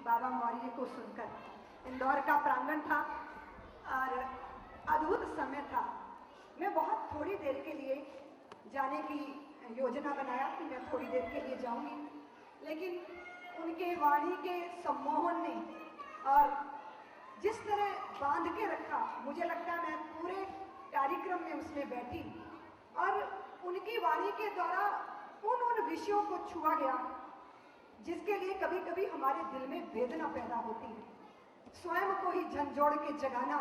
बाबा मौर्य को सुनकर। इंदौर का प्रांगण था और अद्भुत समय था। मैं बहुत थोड़ी देर के लिए जाने की योजना बनाया कि मैं थोड़ी देर के लिए जाऊंगी, लेकिन उनके वाणी के सम्मोहन ने और जिस तरह बांध के रखा, मुझे लगता है मैं पूरे कार्यक्रम में उसमें बैठी और उनकी वाणी के द्वारा उन विषयों को छुआ गया जिसके लिए कभी कभी हमारे दिल में वेदना पैदा होती है। स्वयं को ही झंझोड़ के जगाना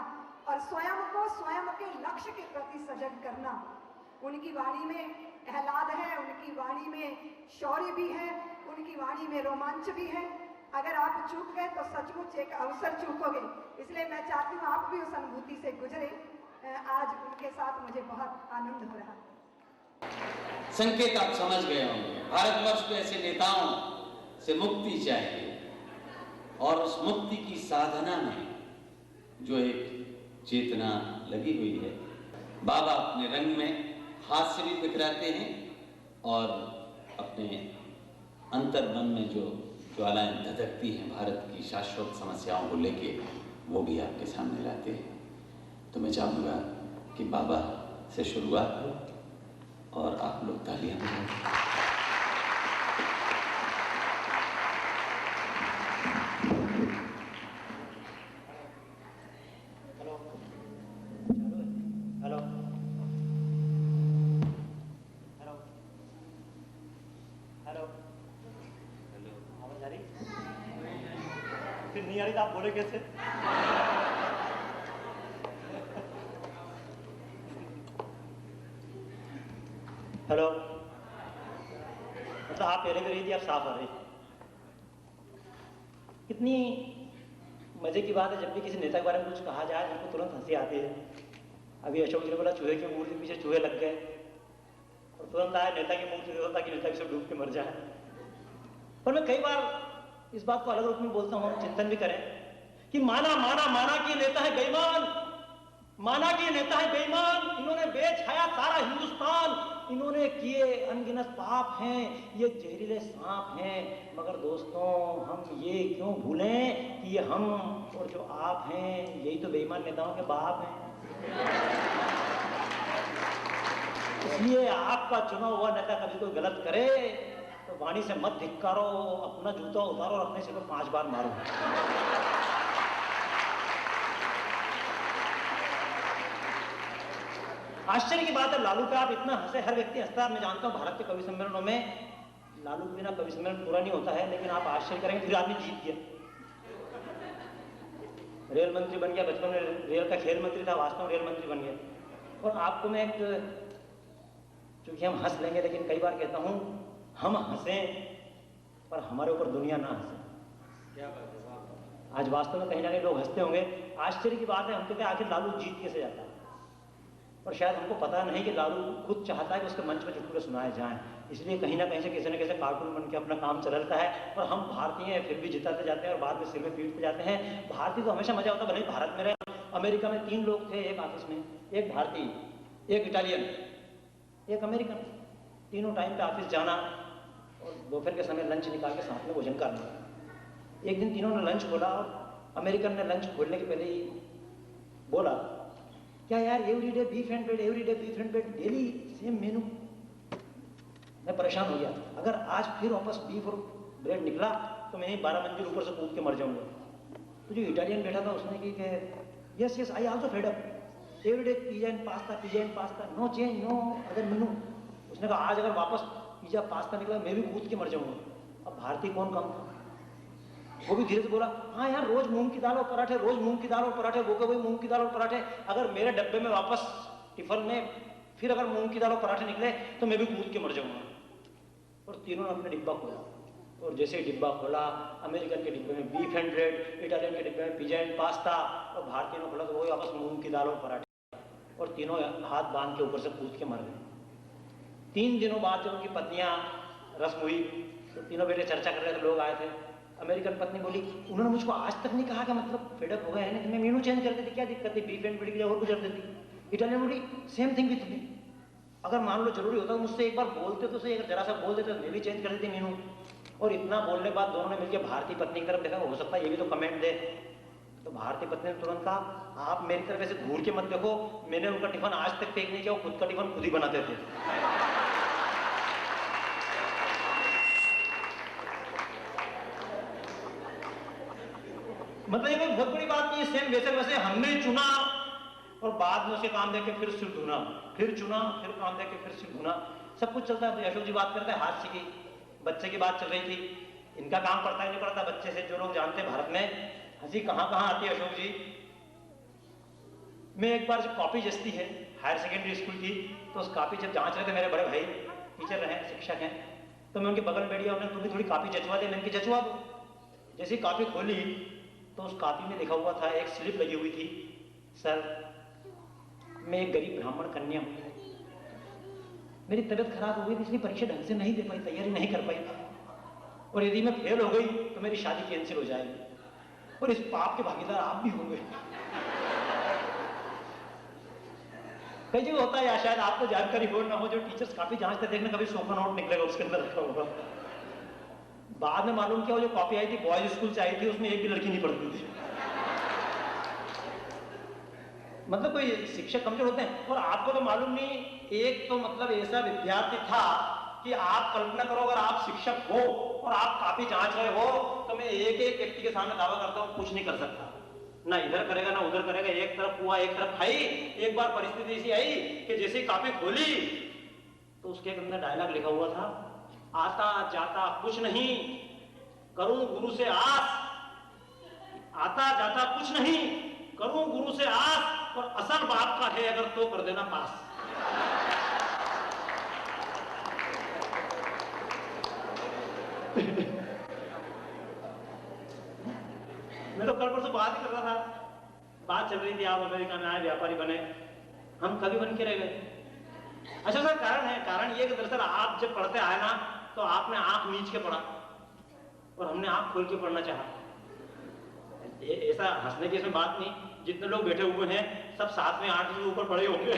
और स्वयं को स्वयं के लक्ष्य के प्रति सजग करना। उनकी वाणी में आह्लाद है, उनकी वाणी में शौर्य भी है, उनकी वाणी में रोमांच भी है। अगर आप चूक गए तो सचमुच एक अवसर चूकोगे, इसलिए मैं चाहती हूँ आप भी उस अनुभूति से गुजरे। आज उनके साथ मुझे बहुत आनंद हो रहा है। संकेत आप समझ गए होंगे। भारतवर्ष को ऐसे नेताओं से मुक्ति चाहिए और उस मुक्ति की साधना में जो एक चेतना लगी हुई है, बाबा अपने रंग में हास्य भी बिखराते हैं और अपने अंतर्मन में जो ज्वालाएं धधकती हैं भारत की शाश्वत समस्याओं को लेके, वो भी आपके सामने लाते हैं। तो मैं चाहूँगा कि बाबा से शुरुआत हो और आप लोग तालियां बजाएं। आप बोले कैसे? हेलो, मतलब आप पहले भी रही थी, आप साफ आ रही। कितनी मजे की बात है जब भी किसी नेता के बारे में कुछ कहा जाए उनको तुरंत हंसी आती है। अभी अशोक जी ने बोला चूहे की मूर्ति के पीछे चूहे लग गए और तुरंत आया नेता की मूर्ति होता कि नेता भी सब डूब के मर जाए। पर मैं कई बार इस बात को अलग रूप में बोलता हूँ, हम चिंतन भी करें कि माना माना माना कि नेता है बेईमान, माना कि नेता है बेईमान, इन्होंने बेच खाया सारा हिंदुस्तान, इन्होंने किए अनगिनत पाप हैं, ये जहरीले सांप हैं। मगर दोस्तों हम ये क्यों भूलें कि ये हम और जो आप हैं यही तो बेईमान नेताओं के बाप हैं। इसलिए आपका चुना हुआ नेता कभी कोई गलत करे तो वाणी से मत धिक्कारो, अपना जूता उतारो और अपने सिर पर 5 बार मारो। आश्चर्य की बात है, लालू पे आप इतना हंसे, हर व्यक्ति हंसता है। मैं जानता हूँ भारत के कवि सम्मेलनों में लालू के बिना कवि सम्मेलन पूरा नहीं होता है, लेकिन आप आश्चर्य करेंगे फिर आदमी जीत गया। रेल मंत्री बन गया, बचपन में रेल का खेल मंत्री था, वास्तव में रेल मंत्री बन गया। और आपको मैं एक, चूंकि हम हंस लेंगे लेकिन कई बार कहता हूँ हम हंसें पर हमारे ऊपर दुनिया ना हंसे। क्या बात है? आज वास्तव में कहीं ना कहीं लोग हंसते होंगे। आश्चर्य की बात है, हम कहते हैं आखिर लालू जीत कैसे जाता है, और शायद हमको पता नहीं कि लालू खुद चाहता है कि उसके मंच पर चुटकुले सुनाए जाएं। इसलिए कहीं ना कहीं से किसी न किसी कार्टून बन के अपना काम चलता है और हम भारतीय हैं फिर भी जिताते जाते हैं और बाद में सिर में पीटते जाते हैं। भारतीय को हमेशा मजा होता है, भले भारत में रहे। अमेरिका में 3 लोग थे एक ऑफिस में, एक भारतीय, एक इटालियन, एक अमेरिकन। तीनों टाइम पे ऑफिस जाना और दोपहर के समय लंच निकाल के साथ में भोजन करना। एक दिन तीनों ने लंच खोला और अमेरिकन ने लंच खोलने के पहले ही बोला, क्या यार everyday beef and bread, everyday beef and bread, daily same मेनू। मैं परेशान हो गया, अगर आज फिर वापस बीफ और ब्रेड निकला तो मैं 12 मंजिल ऊपर से कूद के मर जाऊंगा। तो जो इटालियन बैठा था उसने की कि yes yes I also fed up, everyday pizza and pasta, no change no other menu. उसने कहा आज अगर वापस पिज्जा पास्ता निकला मैं भी कूद के मर जाऊंगा। अब भारतीय कौन कम था? वो भी धीरे से बोला, हाँ यार रोज मूंग की दाल और पराठे, रोज मूंग की दाल और पराठे, वो वही मूंग की दाल और पराठे। अगर मेरे डब्बे में वापस टिफिन में फिर अगर मूंग की दाल और पराठे निकले तो मैं भी कूद के मर जाऊंगा। और तीनों ने अपने डिब्बा खोला और जैसे ही डिब्बा खोला, अमेरिकन के डिब्बे में बीफ एंड ब्रेड, इटालियन के डिब्बे में पिज्जा एंड पास्ता, और भारतीय ने खोला तो वही वापस मूंग की दाल और पराठे, और तीनों हाथ बांध के ऊपर से कूद के मर गए। 3 दिनों बाद जब उनकी पत्नियां रस्म हुई तो तीनों बेटे चर्चा कर रहे थे, लोग आए थे। अमेरिकन पत्नी बोली, उन्होंने मुझको आज तक नहीं कहा कि मतलब फेडअप हो गए हैं, मैं मेनू चेंज कर देती, क्या दिक्कत है, बीफ एंड ब्रेड की और कुछ कर देती। इटालियन बोली, सेम थिंग विथ मी, अगर मान लो जरूरी होता तो मुझसे एक बार बोलते तो सही, अगर जरा सा बोल देते तो मैं भी चेंज कर देती मेनू। और इतना बोलने के बाद दोनों ने मिलकर भारतीय पत्नी की तरफ देखा, हो सकता है ये भी तो कमेंट दे। तो भारतीय पत्नी ने तुरंत कहा, आप मेरी तरफ ऐसे घूर के मत देखो, मैंने उनका टिफिन आज तक फेंक नहीं किया, वो खुद का टिफिन खुद ही बनाते थे। मतलब ये कोई बहुत बड़ी बात नहीं है। सेम वैसे वैसे हमने चुना और बाद में उसके काम देख के फिर सिर धुना, फिर चुना, फिर काम देख के फिर सिर धुना, सब कुछ चलता है। तो अशोक जी बात करते हैं हास्य की, बच्चे की बात चल रही थी। इनका काम पड़ता ही नहीं पड़ता बच्चे से। जो लोग जानते हैं भारत में हंसी कहाँ कहाँ आती है अशोक जी। मैं एक बार, जो कॉपी जस्ती है हायर सेकेंडरी स्कूल की, तो उस कॉपी जब जांच रहे थे, मेरे बड़े भाई टीचर रहे, शिक्षक हैं, तो मैं उनके बगल में बैठ गया, उन्होंने तुम्हें थोड़ी कॉपी जचवा दे, मैंने जचवा दो। जैसे ही कॉपी खोली तो उस कॉपी में लिखा हुआ था, एक स्लिप लगी हुई थी, सर मैं एक गरीब ब्राह्मण कन्या हूँ, मेरी तबीयत खराब हो गई थी, इसलिए परीक्षा ढंग से नहीं दे पाई, तैयारी नहीं कर पाई, और यदि मैं फेल हो गई तो मेरी शादी कैंसिल हो जाएगी, और इस पाप के भागीदार आप भी होंगे। कई जगह होता है, या शायद आपको जानकारी हो ना हो, जो टीचर्स काफी जांचते देखना, कभी सोफा नोट निकलेगा उसके अंदर रखा होगा। बाद में मालूम किया, वो जो कॉपी आई थी बॉयज स्कूल से आई थी, उसमें एक भी लड़की नहीं पढ़ती थी। मतलब कोई शिक्षक कमजोर होते हैं। और आपको तो मालूम नहीं, एक तो मतलब ऐसा विद्यार्थी था कि आप कल्पना करो, अगर आप शिक्षक हो और आप काफी जांच रहे हो, तो मैं एक एक व्यक्ति के सामने दावा करता हूं कुछ नहीं कर सकता, ना इधर करेगा ना उधर करेगा, एक तरफ हुआ एक तरफ खाई। एक बार परिस्थिति ऐसी आई कि जैसे काफी खोली तो उसके अंदर डायलॉग लिखा हुआ था, आता जाता कुछ नहीं, करूं गुरु से आस, आता जाता कुछ नहीं, करूं गुरु से आस, और असल बात का है अगर तो कर देना पास। मैं तो कल परसों बात ही कर रहा था, बात चल रही थी, आप अमेरिका में आए, व्यापारी बने, हम कभी बन के रह गए। अच्छा सर, कारण है, कारण ये कि दरअसल आप जब पढ़ते आए ना, तो आपने आंख नीच के पढ़ा और हमने आंख खोल के पढ़ना चाहा। ऐसा हंसने की इसमें बात नहीं, जितने लोग बैठे हुए हैं सब साथ में 8 से ऊपर पढ़े होंगे।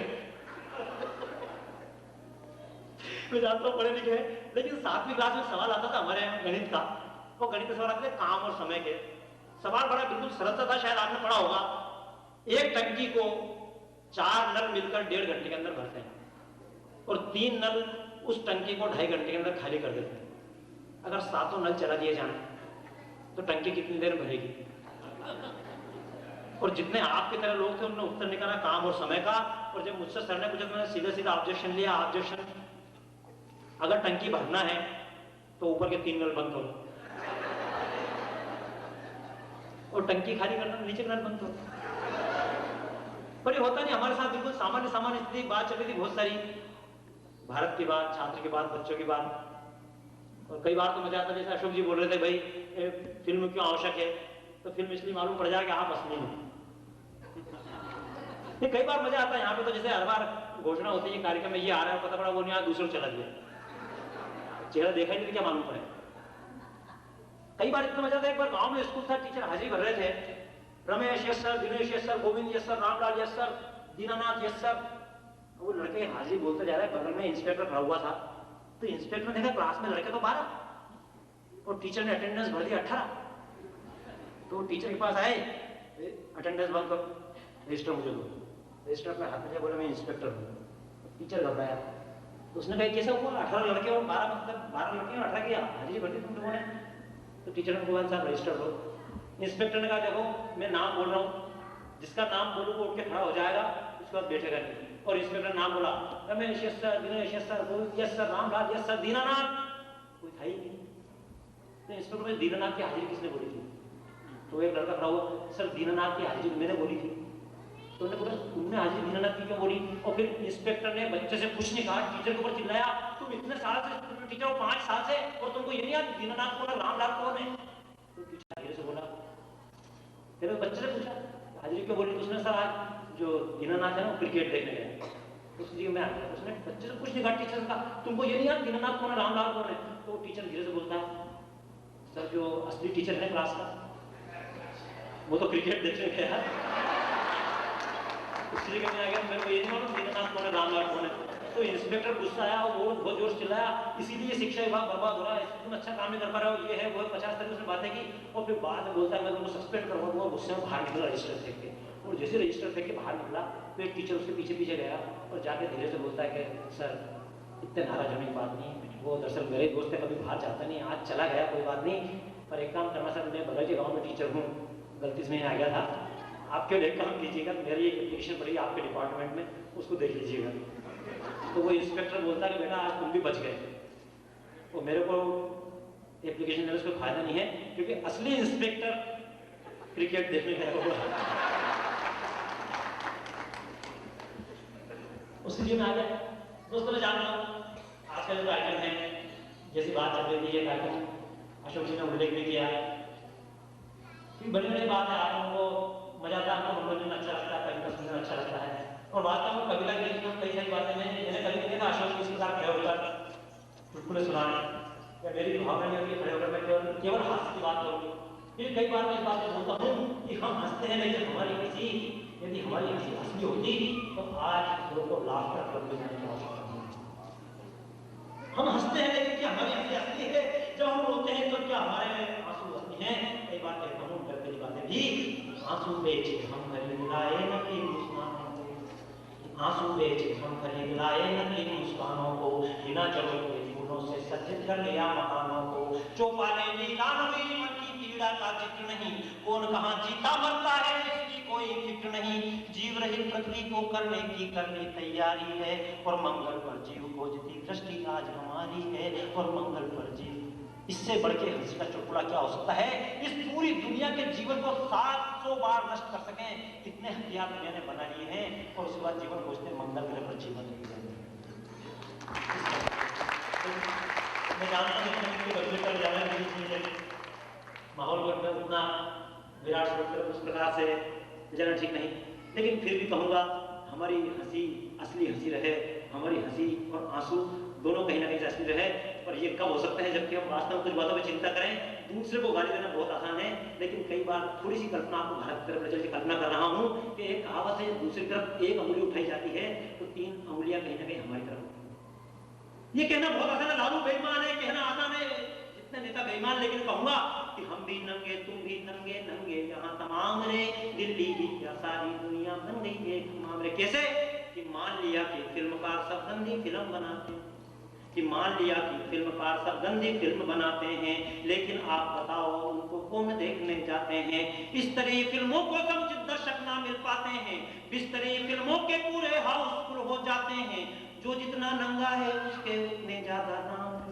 मैं जानता हूँ पढ़े लिखे, लेकिन 7वीं क्लास में सवाल आता था हमारे यहाँ गणित का। वो गणित का सवाल आते थे काम और समय के। सवाल बड़ा बिल्कुल सरल सा था, शायद आपने पढ़ा होगा। एक टंकी को 4 नल मिलकर 1.5 घंटे के अंदर भरते हैं, और 3 नल उस टंकी को 2.5 घंटे के अंदर खाली कर देते हैं। अगर 7 नल चला दिए जाए तो टंकी कितनी देर में भरेगी? और जितने आपकी तरह लोग थे उन्होंने उत्तर निकाला काम और समय का। और जब मुझसे सर ने पूछा तो मैंने सीधा सीधा ऑब्जेक्शन लिया, ऑब्जेक्शन, अगर टंकी भरना है तो ऊपर के 3 नल बंद करो, और टंकी खाली करना नीचे नल बंद करो। पर ये होता नहीं, हमारे साथ बिल्कुल सामान्य सामान्य स्थिति बात चल रही थी, बहुत सारी भारत की बात, छात्र की बात, बच्चों की बात। और कई बार तो मजा आता, जैसे अशोक जी बोल रहे थे, भाई फिल्म क्यों आवश्यक है, तो फिल्म इसलिए मालूम पड़ जाए कि आप असली हो। कई बार मजा आता है यहाँ पे, तो जैसे हर बार घोषणा होती है कार्यक्रम में ये आ रहा है, पता पड़ा वो नहीं आया, दूसरा चला गया, चेहरा देखा ही नहीं, क्या मालूम पड़े। कई बार इतना मजा आता है, एक बार गांव में स्कूल था, टीचर हाजिरी भर रहे थे, Ramesh yes sir, Dinesh yes sir, Govind yes sir, Ramlal yes sir, Dinanath yes sir. वो लड़के हाजिरी बोलते जा रहे हैं, बगल में इंस्पेक्टर खड़ा हुआ था, तो इंस्पेक्टर ने देखा क्लास में लड़के तो 12 और टीचर ने अटेंडेंस भर दी 18। तो टीचर के पास आए, अटेंडेंस बंद करो, रजिस्टर मुझे दो। रजिस्टर अपने हाथ में बोला मैं इंस्पेक्टर हूँ। टीचर घबराया, तो उसने कहा कैसा हुआ, 18 लड़के और 12, मतलब 12 लड़के और 18 की हाजिरी भर दी तुम लोगों ने? तो टीचर ने बोला साहब रजिस्टर दो। इंस्पेक्टर ने कहा देखो मैं नाम बोल रहा हूँ, जिसका नाम बोलूँ वो उठ के खड़ा हो जाएगा, उसके बाद बैठेगा नहीं। और इंस्पेक्टर नाम बोला, Ramesh yes sir, Dinesh yes sir, Govind yes sir, Ramlal yes sir, Dinanath, कोई था ही नहीं। तो इंस्पेक्टर में दीनानाथ की हाजिरी किसने बोली थी? तो एक लड़का खड़ा हुआ, सर दीनानाथ की हाजिरी मैंने बोली थी। तो उन्होंने बोला तुमने हाजिरी दीनानाथ की क्यों बोली? और फिर इंस्पेक्टर ने बच्चे से कुछ नहीं कहा, टीचर के ऊपर चिल्लाया, तुम इतने साल से टीचर हो, 5 साल से, और तुमको ये नहीं आता दीनानाथ कौन है, रामलाल कौन है? तो टीचर धीरे से बोला, फिर बच्चे से पूछा हाजिरी क्यों बोली? तो उसने सर आज जो दीनानाथ है ना क्रिकेट देखने गया, उसलिए मैं आ गया। उसने बच्चे से कुछ नहीं कहा, टीचर से कहा तुमको ये नहीं आता दीनानाथ कौन है, रामलाल कौन है? तो टीचर धीरे से बोलता है सर जो असली टीचर है क्लास का वो तो क्रिकेट देखने गया, इसलिए मैं आ गया, मेरे को ये नहीं मालूम दीनानाथ कौन है, रामलाल कौन है। तो इंस्पेक्टर गुस्सा आया और वो बहुत जोर से चिल्लाया, इसीलिए शिक्षा विभाग बर्बाद हो रहा है, तुम अच्छा काम नहीं कर पा रहे हो, ये है वो है, 50 तरीके से बातें की। और फिर बाद में बोलता है मैं तुमको सस्पेंड करवाऊंगा। गुस्से में बाहर निकला रजिस्टर फेंक के, और जैसे रजिस्टर फेंक के बाहर निकला तो एक टीचर उसके पीछे पीछे गया और जाके धीरे से बोलता है कि सर इतने नाराज होने की बात नहीं, वो दरअसल मेरे दोस्त है, कभी बाहर जाता नहीं, आज चला गया, कोई बात नहीं, पर एक काम करना सर, मैं बगल के गाँव में टीचर हूँ, गलती से मैं आ गया था, आप क्यों एक काम कीजिएगा, मेरी एक एप्लीकेशन पड़ी आपके डिपार्टमेंट में, उसको देख लीजिएगा। तो वो इंस्पेक्टर बोलता है कि बेटा आज तुम भी बच गए। वो मेरे को एप्लीकेशन देने से कोई फायदा नहीं है, क्योंकि असली इंस्पेक्टर क्रिकेट देखने गया होगा। उसके लिए मैं आ गया। दोस्तों मैं जान रहा हूँ आज का जो कार्यक्रम है, जैसी बात चल रही है कार्यक्रम अशोक जी ने उल्लेख भी किया, बड़ी बड़ी बात है, आप लोगों को मजा आता है, आपको मनोरंजन अच्छा लगता है, कविता सुनना अच्छा लगता है, और वास्तव में कविता के लिए कई सारी बातें मैंने कभी देखा अशोक जी इस प्रकार खड़े होकर चुटकुले सुनाने, या मेरी भावना नहीं होती खड़े होकर मैं केवल हास्य की बात करूँगी। फिर कई बार मैं इस बात को बोलता हूँ कि हम हंसते हैं, लेकिन हमारी हंसी, यदि हमारी हंसी असली होती तो आज लोगों को लाफ्टर क्लब में जाने की आवश्यकता नहीं। हम हंसते हैं लेकिन क्या हमारी हंसी असली है? जब हम रोते हैं तो क्या हमारे आंसू असली हैं? कई बार कहता हूँ डर की बातें भी, आंसू बेचे हम खरीद लाए नकली मुस्कानों को, आंसू बेचे हम खरीद लाए नकली मुस्कानों को, बिना जड़ों के फूलों से सज्जित कर लिया मकानों को, चौपाले वीरान हुई मन की पीड़ा का जिक्र नहीं, कौन कहाँ जीता मरता है इसकी कोई फिक्र नहीं, जीव रहित पृथ्वी को करने की करनी तैयारी है, और मंगल पर जीव खोजती दृष्टि आज हमारी है, और मंगल पर जीव। इससे बढ़ के हंसी का चुटकुला क्या हो सकता है? इस पूरी दुनिया के जीवन को 700 बार नष्ट कर सकें, कितने हथियार दुनिया ने बना लिए हैं, और उसके बाद जीवन खोजते मंगल ग्रह पर जीवन नहीं जाते। मैं जानता हूँ माहौल में उतना विराट स्वरूप उस प्रकार से जाना ठीक नहीं, लेकिन फिर भी कहूँगा हमारी हंसी असली हंसी रहे, हमारी हंसी और आंसू दोनों कहीं ना कहीं असली रहे। और ये कब हो सकता है? जबकि हम वास्तव में कुछ बातों पर चिंता करें। दूसरे को गाली देना बहुत आसान है, लेकिन कई बार थोड़ी सी कल्पना, आपको भारत की तरफ ले चल के कल्पना कर रहा हूँ कि एक कहावत है, दूसरी तरफ एक अंगुली उठाई जाती है तो 3 अंगुलियां कहीं ना कहीं हमारी तरफ होती है। ये कहना बहुत आसान है, लालू बेईमान है, कहना आसान है, जितने नेता बेईमान, लेकिन कहूंगा कि हम भी नंगे, तुम भी नंगे, नंगे यहाँ तमाम रे, दिल्ली की क्या सारी दुनिया बन गई एक मामले। कैसे? कि मान लिया कि फिल्मकार सब गंदी फिल्म बनाते हैं, कि मान लिया कि फिल्मकार सब गंदी फिल्म बनाते हैं, लेकिन आप बताओ उनको कौन देखने जाते हैं? इस तरह फिल्मों को समुचित दर्शक ना मिल पाते हैं, इस तरह फिल्मों के पूरे हाउसफुल हो जाते हैं, जो जितना नंगा है उसके उतने ज्यादा नाम है।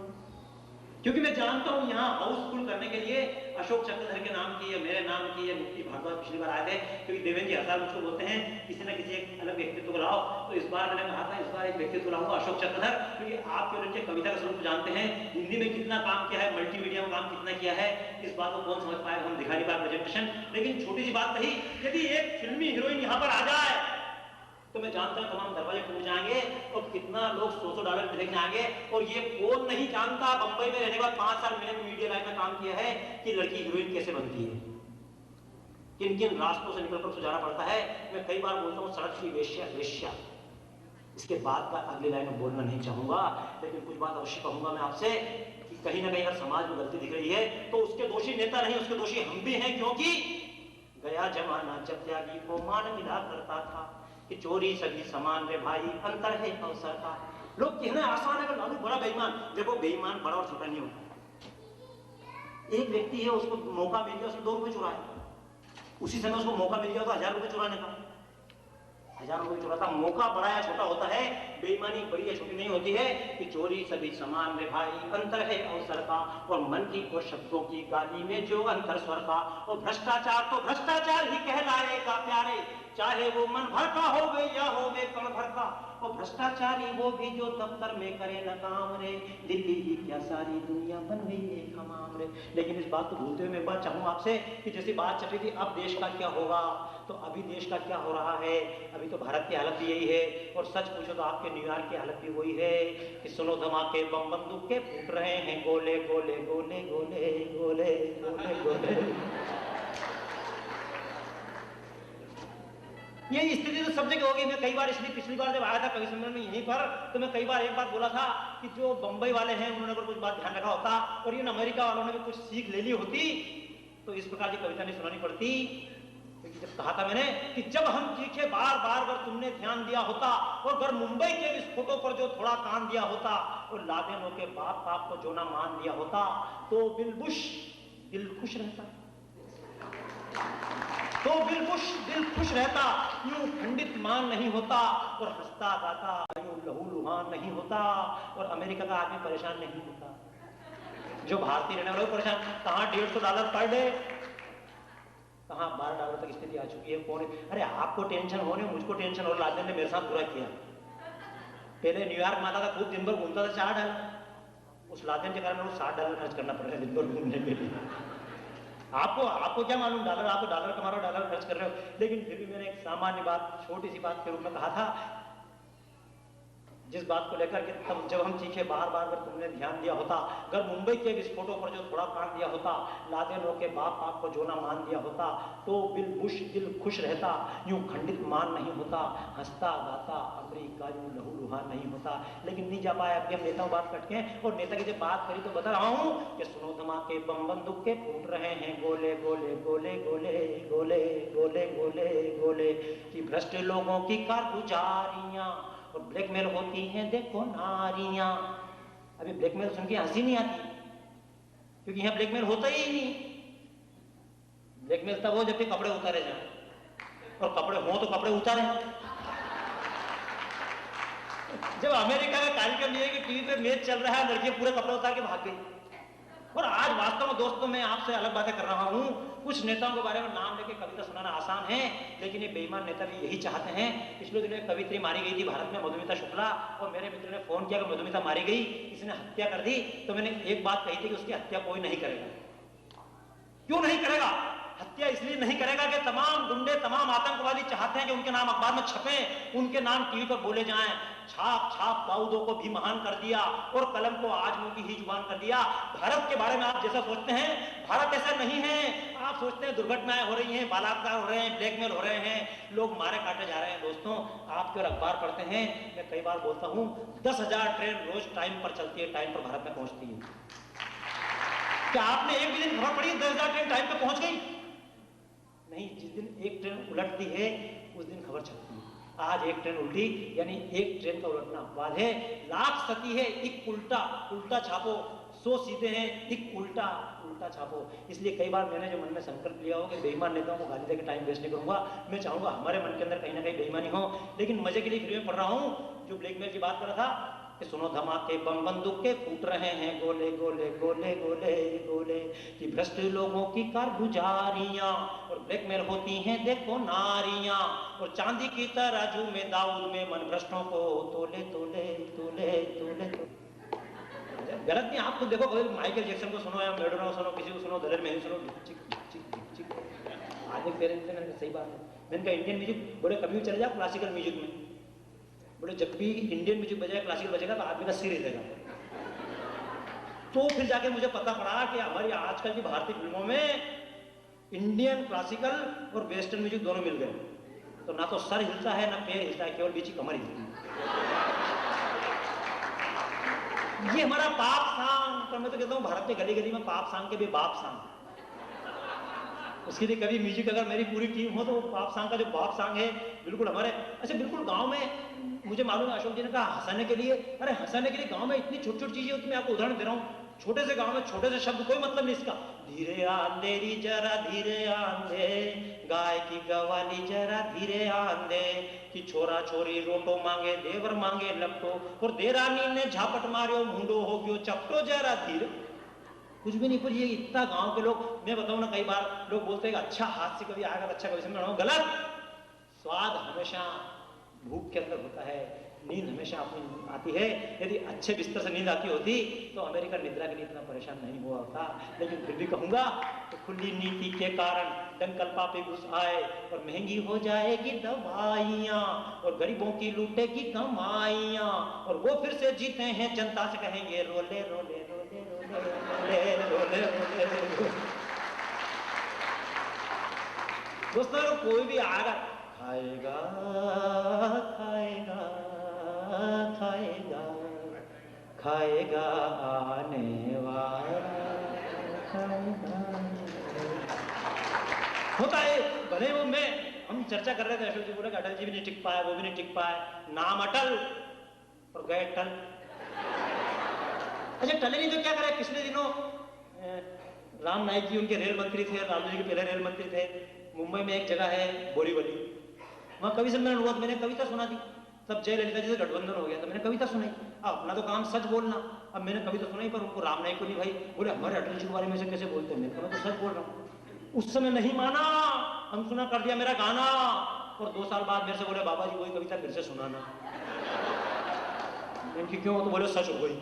क्योंकि मैं जानता हूं यहाँ हाउसफुल करने के लिए अशोक चक्रधर के नाम की या मेरे नाम की या मुक्ति भागवत पिछली बार आए थे, क्योंकि देवेंद्र जी हजार मुझको बोलते हैं किसी ना किसी एक अलग व्यक्तित्व को लाओ, तो इस बार मैंने कहा था इस बार एक व्यक्तित्व लाऊंगा अशोक चक्रधर, क्योंकि आप केवल उनके कविता का स्वरूप जानते हैं, हिंदी में कितना काम किया है, मल्टीमीडिया में काम कितना किया है, इस बात को कौन समझ पाएगा? हम दिखा नहीं पाए प्रेजेंटेशन। लेकिन छोटी सी बात कही, यदि एक फिल्मी हीरोइन यहाँ पर आ जाए तो मैं जानता हूं तमाम दरवाजे खुल जाएंगे और कितना लोग $100 देखने आएंगे। और ये कौन नहीं जानता, बंबई में रहने के बाद 5 साल मैंने मीडिया लाइन में काम किया है, कि लड़की हीरोइन कैसे बनती है, किन किन रास्तों से निकलकर सुझाना पड़ता है। मैं कई बार बोलता हूँ सड़क की वेश्या वेश्या, इसके बाद का अगली लाइन में बोलना नहीं चाहूंगा, लेकिन कुछ बात अवश्य कहूंगा मैं आपसे कि कहीं ना कहीं अगर समाज में गलती दिख रही है तो उसके दोषी नेता नहीं, उसके दोषी हम भी हैं। क्योंकि गया जमाना जब त्यागी को मान मिला करता था कि चोरी सभी समान रे भाई, अंतर है अवसर का। लोग कहना आसान है कि लालू बड़ा बेईमान, देखो बेईमान बड़ा और छोटा नहीं होता। एक व्यक्ति है, उसको मौका मिल गया, उसने 2 रुपए चुराए, उसी समय उसको मौका मिल गया तो 1000 रुपए चुराने का, 1000 रुपए चुराता। मौका बड़ा या छोटा होता है, बेईमानी बड़ी या छोटी नहीं होती है। कि चोरी सभी समान रे भाई, अंतर है अवसर का, और मन की और शब्दों की गाली में जो अंतर स्वर का, और भ्रष्टाचार तो भ्रष्टाचार ही कहलाएगा प्यारे, चाहे वो मन भर का हो वे या हो वे कण भर का। और भ्रष्टाचारी वो भी जो दफ्तर में करे न काम रे, दिल्ली ही क्या सारी दुनिया बन गई एक हमाम रे। लेकिन इस बात को भूलते हुए मैं बात चाहूँ आपसे कि जैसी बात चल रही थी अब देश का क्या होगा, तो अभी देश का क्या हो रहा है? अभी तो भारत की हालत भी यही है, और सच पूछो तो आपके न्यूयॉर्क की हालत भी वही है कि सुनो धमाके बम बंदूक के फूट रहे हैं, गोले गोले गोले गोले गोले गोले गोले। ये स्थिति तो सब जगह होगी। मैं कई बार, इसलिए पिछली बार जब आया था कवि सम्मेलन में यहीं पर, तो मैं कई बार एक बात बोला था कि जो बंबई वाले हैं उन्होंने अगर कुछ बात ध्यान रखा होता और इन अमेरिका वालों ने भी कुछ सीख ले ली होती तो इस प्रकार की कविता नहीं सुनानी पड़ती। क्योंकि जब कहा था मैंने कि जब हम चीखे बार बार अगर तुमने ध्यान दिया होता और अगर मुंबई के विस्फोटों पर जो थोड़ा कान दिया होता और लादेनों के बाप बाप को जो ना मान दिया होता तो बिलबुश दिल खुश रहता, तो बिलबुश दिल खुश रहता, यूं खंडित मान नहीं होता और हंसता गाता यूं लहूलुहान नहीं होता और अमेरिका का आदमी परेशान नहीं होता। जो भारतीय रहने वाले परेशान, कहां $150 पर डे, कहां $12 तक स्थिति आ चुकी है। कौन, अरे आपको टेंशन हो रही, मुझको टेंशन हो, लादेन ने मेरे साथ बुरा किया। पहले न्यूयॉर्क में आता था, खूब दिन भर घूमता था, $4, उस लादेन के कारण $60 खर्च करना पड़ रहा है दिन भर घूमने के लिए। आपको क्या मालूम, डॉलर, आप तो डॉलर कमा रहे हो, डॉलर खर्च कर रहे हो। लेकिन फिर भी मैंने एक सामान्य बात, छोटी सी बात के रूप में कहा था, जिस बात को लेकर के तब जब हम चीखे बार बार अगर तुमने ध्यान दिया होता, अगर मुंबई के विस्फोटों पर जो थोड़ा कान दिया होता, लादेनों के बाप बाप को जो ना मान दिया होता तो बिलबुश दिल खुश रहता, यूं खंडित मान नहीं होता, हंसता गाता अमेरिका यूं लहूलुहान नहीं होता। लेकिन नहीं जा पाया। अभी हम नेताओं बात कटके और नेता की जब बात करी तो बता रहा हूं कि सुनो धमाके बम बंदूक के फूट रहे हैं गोले गोले गोले गोले गोले गोले गोले गोले कि भ्रष्ट लोगों की कारगुजारियां और ब्लैकमेल होती हैं देखो नारियां। अभी ब्लैकमेल सुन के हंसी नहीं आती क्योंकि यहां ब्लैकमेल होता ही नहीं। ब्लैकमेल तब हो जब कपड़े उतारे जाए और कपड़े हो तो कपड़े उतारे। जब अमेरिका का कार्यक्रम ये है कि टीवी पे मैच चल रहा है, लड़कियां पूरे कपड़े उतार के भाग गई। और आज वास्तव में दोस्तों मैं आपसे अलग बातें कर रहा हूं। कुछ नेताओं के बारे में नाम लेके कविता सुनाना आसान है, लेकिन ये बेईमान नेता भी यही चाहते हैं। पिछले दिनों एक कवित्री मारी गई थी भारत में, मधुमिता शुक्ला, और मेरे मित्र ने फोन किया कि मधुमिता मारी गई, इसने हत्या कर दी। तो मैंने एक बात कही थी कि उसकी हत्या कोई नहीं करेगा। क्यों नहीं करेगा? हत्या इसलिए नहीं करेगा कि तमाम गुंडे, तमाम आतंकवादी चाहते हैं कि उनके नाम अखबार में छपे, उनके नाम टीवी पर बोले जाएं। छाप छाप दाऊदों को भी महान कर दिया और कलम को आजमों की ही जुबान कर दिया। भारत के बारे में आप जैसा सोचते हैं, भारत ऐसा नहीं है। आप सोचते हैं दुर्घटनाएं हो रही हैं, बलात्कार हो रहे हैं, ब्लैकमेल हो रहे हैं, लोग मारे काटे जा रहे हैं। दोस्तों आप जो अखबार पढ़ते हैं, मैं कई बार बोलता हूं 10,000 ट्रेन रोज टाइम पर चलती है, टाइम पर भारत में पहुंचती है। क्या आपने एक भी दिन खबर पड़ी 10,000 ट्रेन टाइम पर पहुंच गई? नहीं, जिस दिन एक ट्रेन उलटती है उस दिन खबर छपती है। आज एक ट्रेन उल्टी, यानी एक ट्रेन का उलटना अपवाद है। लाख सती है, एक उल्टा उल्टा छापो, 100 सीधे हैं, एक उल्टा उल्टा छापो। इसलिए कई बार मैंने जो मन में संकल्प लिया हो कि बेईमान नेताओं को गाली देकर टाइम वेस्ट नहीं करूंगा। मैं चाहूंगा हमारे मन के अंदर कहीं ना कहीं बेईमानी हो, लेकिन मजे के लिए फिर मैं पढ़ रहा हूं जो ब्लैकमेल की बात कर रहा था कि सुनो धमाके बम बंदूक के फूट रहे हैं गोले गोले गोले गोले गोले कि भ्रष्ट लोगों की कारगुजारियां और ब्लैकमेल होती हैं देखो नारियां और चांदी की तराजू में दाऊद में मन भ्रष्टों को तोले तोले तोले तोले तोले। गलत नहीं, आप खुद देखो, माइकल जैक्सन को सुनो या मैडोना को सुनो, किसी को सुनो, दलेर मेहंदी सुनो, आगे पेरेंट्स ने सही बात है। मैंने कहा इंडियन म्यूजिक बड़े कभी भी चले जाओ क्लासिकल म्यूजिक में, बोले जब भी इंडियन म्यूजिक बजाए क्लासिकल बजेगा तो आदमी का सिर हिलेगा। तो फिर जाके मुझे पता पड़ा कि हमारी आजकल की भारतीय फिल्मों में इंडियन क्लासिकल और वेस्टर्न म्यूजिक दोनों मिल गए, तो ना तो सर हिलता है ना पैर हिलता है, केवल बीच की कमर हिलती है। ये हमारा पाप सांग, तो मैं तो कहता हूँ भारत के गली गली में पाप सांग के भी बाप सांग। उसके लिए कभी म्यूजिक अगर मेरी पूरी टीम हो तो वो पाप सांग का जो बाप सांग है बिल्कुल हमारे, अच्छा बिल्कुल गांव में मुझे मालूम है अशोक जी ने कहा हंसाने के लिए, अरे हंसाने के लिए गांव में इतनी छोटी छोटी चीजें होती है। मैं आपको उदाहरण दे रहा हूँ, छोटे से गांव में छोटे से शब्द कोई मतलब नहीं इसका। धीरे आंधेरी जरा धीरे आंधे, गाय की गवाली जरा धीरे आंधे कि छोरा छोरी रोटो मांगे देवर मांगे लपटो और देरानी ने झापट मारियो मुंडो हो गयो चपटो जरा धीरे। कुछ भी नहीं, पर ये इतना गांव के लोग, मैं बताऊं ना कई बार लोग बोलते हैं अच्छा हाथ से कभी आएगा अच्छा कभी समझ, गलत। स्वाद हमेशा भूख के अंदर होता है, नींद हमेशा अपनी आती है। यदि अच्छे बिस्तर से नींद आती होती तो अमेरिकन निद्रा के लिए इतना परेशान नहीं हुआ होता। लेकिन फिर भी कहूंगा तो खुली नीति के कारण डंकल पापी घुस आए और महंगी हो जाएगी दवाइयाँ और गरीबों की लूटेगी कमाइयाँ और वो फिर से जीते हैं जनता से कहेंगे रोले रोले रोले रोले रोले रोले। दोस्तों कोई भी आएगा खाएगा खाएगा खाएगा खाएगा आने वाला खाएगा। होता है भले वो मैं हम चर्चा कर रहे थे, अशोक जी बोले अटल जी भी नहीं टिक पाए, वो भी नहीं टिक पाए, नाम अटल और गए टल। अच्छा टले नहीं तो क्या करे। पिछले दिनों राम नाईक जी उनके रेल मंत्री थे, लालू जी के पहले रेल मंत्री थे। मुंबई में एक जगह है बोरीवली, वहाँ कवि सम्मेलन हुआ, मैंने कविता सुना दी। तब जयललिता जी से गठबंधन हो गया, तो मैंने कविता सुनाई। अब अपना तो काम सच बोलना, अब मैंने कविता सुनाई पर उनको राम नाईक को नहीं भाई, बोले हमारे अटल जी के बारे में से कैसे बोलते हैं। मैं तो सच बोल रहा हूँ। उस समय नहीं माना, अनसुना कर दिया मेरा गाना, और 2 साल बाद मेरे से बोले बाबा जी वही कविता फिर से सुनाना। इनकी क्यों, तो बोले सच हो गई।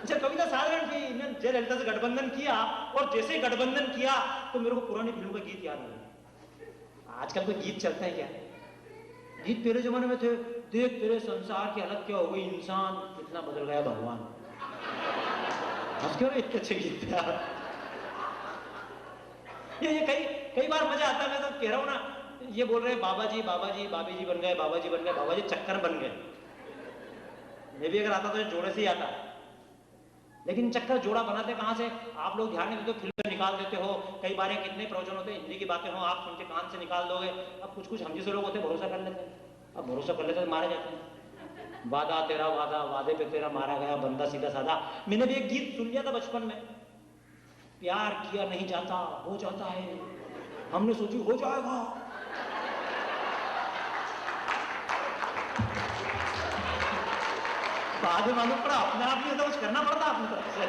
अच्छा कविता साधारण थी, मैंने जयललिता से गठबंधन किया, और जैसे ही गठबंधन किया तो मेरे को पुरानी फिल्म का गीत याद आ गया। आजकल कोई गीत चलते हैं क्या? गीत पहले जमाने में थे, देख तेरे संसार की हालत क्या हो गई, इंसान कितना बदल गया भगवान। क्यों इतने अच्छे गीत थे यार। ये कई बार मजा आता है। मैं तो कह रहा हूँ ना, ये बोल रहे बाबा जी बाबी जी बन गए, बाबा जी बन गए, बाबा जी चक्कर बन गए। मैं भी अगर आता तो जोड़े से ही आता, लेकिन चक्कर जोड़ा बनाते कहां से? आप लोग ध्यान नहीं देते, फिल्म निकाल देते हो। कई बार कितने प्रवचन होते हैं, हिंदी की बातें हो, आप सुन के कान से निकाल दोगे। अब कुछ हम जैसे लोग होते हैं भरोसा कर लेते हैं, अब भरोसा कर लेते तो मारे जाते हैं। वादा तेरा वादा, वादे पे तेरा मारा गया बंदा सीधा साधा। मैंने भी एक गीत सुन लिया था बचपन में, प्यार किया नहीं जाता हो जाता है, हमने सोची हो जाएगा। बाद में मालूम पड़ा अपने आप ही होता, कुछ करना पड़ता अपनी तरफ से।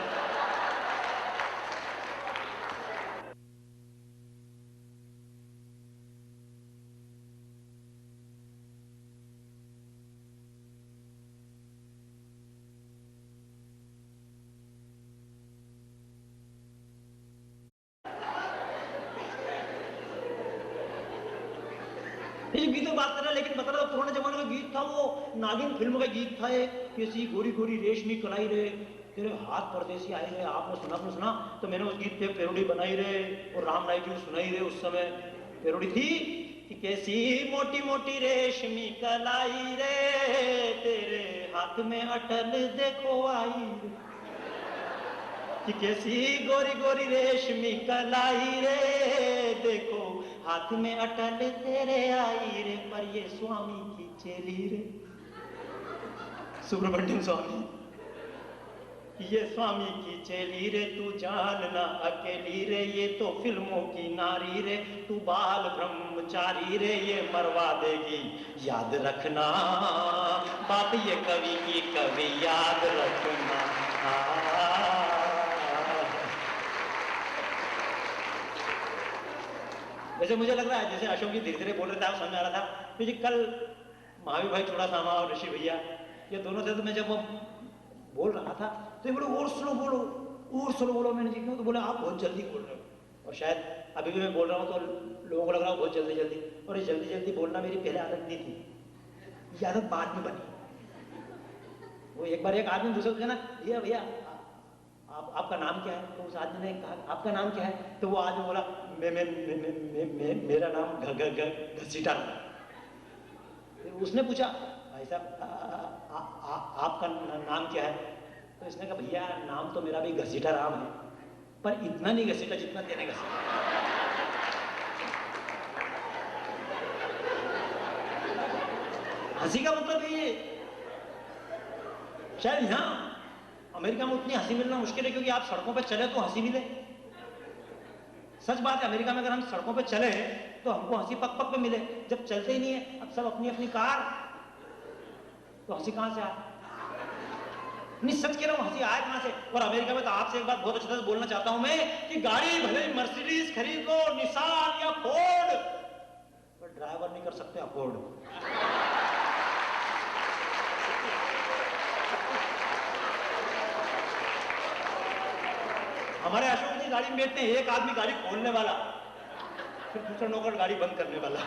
गीतों की बात कर रहा, लेकिन बता रहा पुराने जमाने का गीत था, वो नागिन फिल्म का गीत था। किसी गोरी गोरी रेशमी कलाई रे, तेरे हाथ परदेसी आए रे। आपने सुना तो मैंने उस गीत पे पेरोडी बनाई रे, और राम नाईक जी सुनाई रे। उस समय पेरोडी थी कि कैसी मोटी मोटी रेशमी कलाई रे, तेरे हाथ में अटल देखो आई रे, कि कैसी गोरी गोरी रेशमी कलाई रे, देखो हाथ में अटल तेरे आई रे, पर ये स्वामी की चेली रे, सुब्रमण्यम स्वामी, ये स्वामी की चेली रे, तू जानना अकेली रे, ये तो फिल्मों की नारी रे, तू बाल ब्रह्मचारी रे, ये मरवा देगी याद रखना, बात ये कवि की कवि याद रखना। वैसे मुझे लग रहा है जैसे अशोक जी धीरे धीरे बोल रहे थे, समझ आ रहा था, क्योंकि कल महावीर भाई चुड़ासामा और ऋषि भैया ये दोनों थे, तो मैं जब वो बोल रहा था तो ये बोले और स्लो बोलो। मैंने जी क्यों? तो बोले आप बहुत जल्दी बोल रहे हो, और शायद अभी भी मैं बोल रहा हूँ तो लोगों को लग रहा है बहुत जल्दी, और ये जल्दी बोलना मेरी पहले आदत नहीं थी, ये आदत बाद में बनी। वो एक बार एक आदमी दूसरे को कहना, भैया आपका नाम क्या है? तो उस आदमी ने कहा आपका नाम क्या है? तो वो आदमी बोला मेरा नाम घसीटा। उसने पूछा भाई साहब आपका नाम क्या है? तो इसने कहा भैया नाम तो मेरा भी घसीटा राम है, पर इतना नहीं घसीटा जितना तेने घसीटा। हंसी का मतलब ये, शायद यहाँ अमेरिका में उतनी हंसी मिलना मुश्किल है, क्योंकि आप सड़कों पर चले तो हंसी मिले। सच बात है, अमेरिका में अगर हम सड़कों पे चले तो हमको हंसी पक पे मिले, जब चलते ही नहीं है, अब सब अपनी अपनी कार, तो हंसी कहां से आए? नहीं सच कह रहा हूं, हंसी आए कहां से? और अमेरिका में तो आपसे एक बात बहुत अच्छे से बोलना चाहता हूं मैं, कि गाड़ी भले मर्सिडीज खरीद लो, निसान या फोर्ड, पर ड्राइवर नहीं कर सकते अफोर्ड। हमारे अशोक जी गाड़ी में बैठते हैं, एक आदमी गाड़ी खोलने वाला, फिर दूसरा नौकर गाड़ी बंद करने वाला।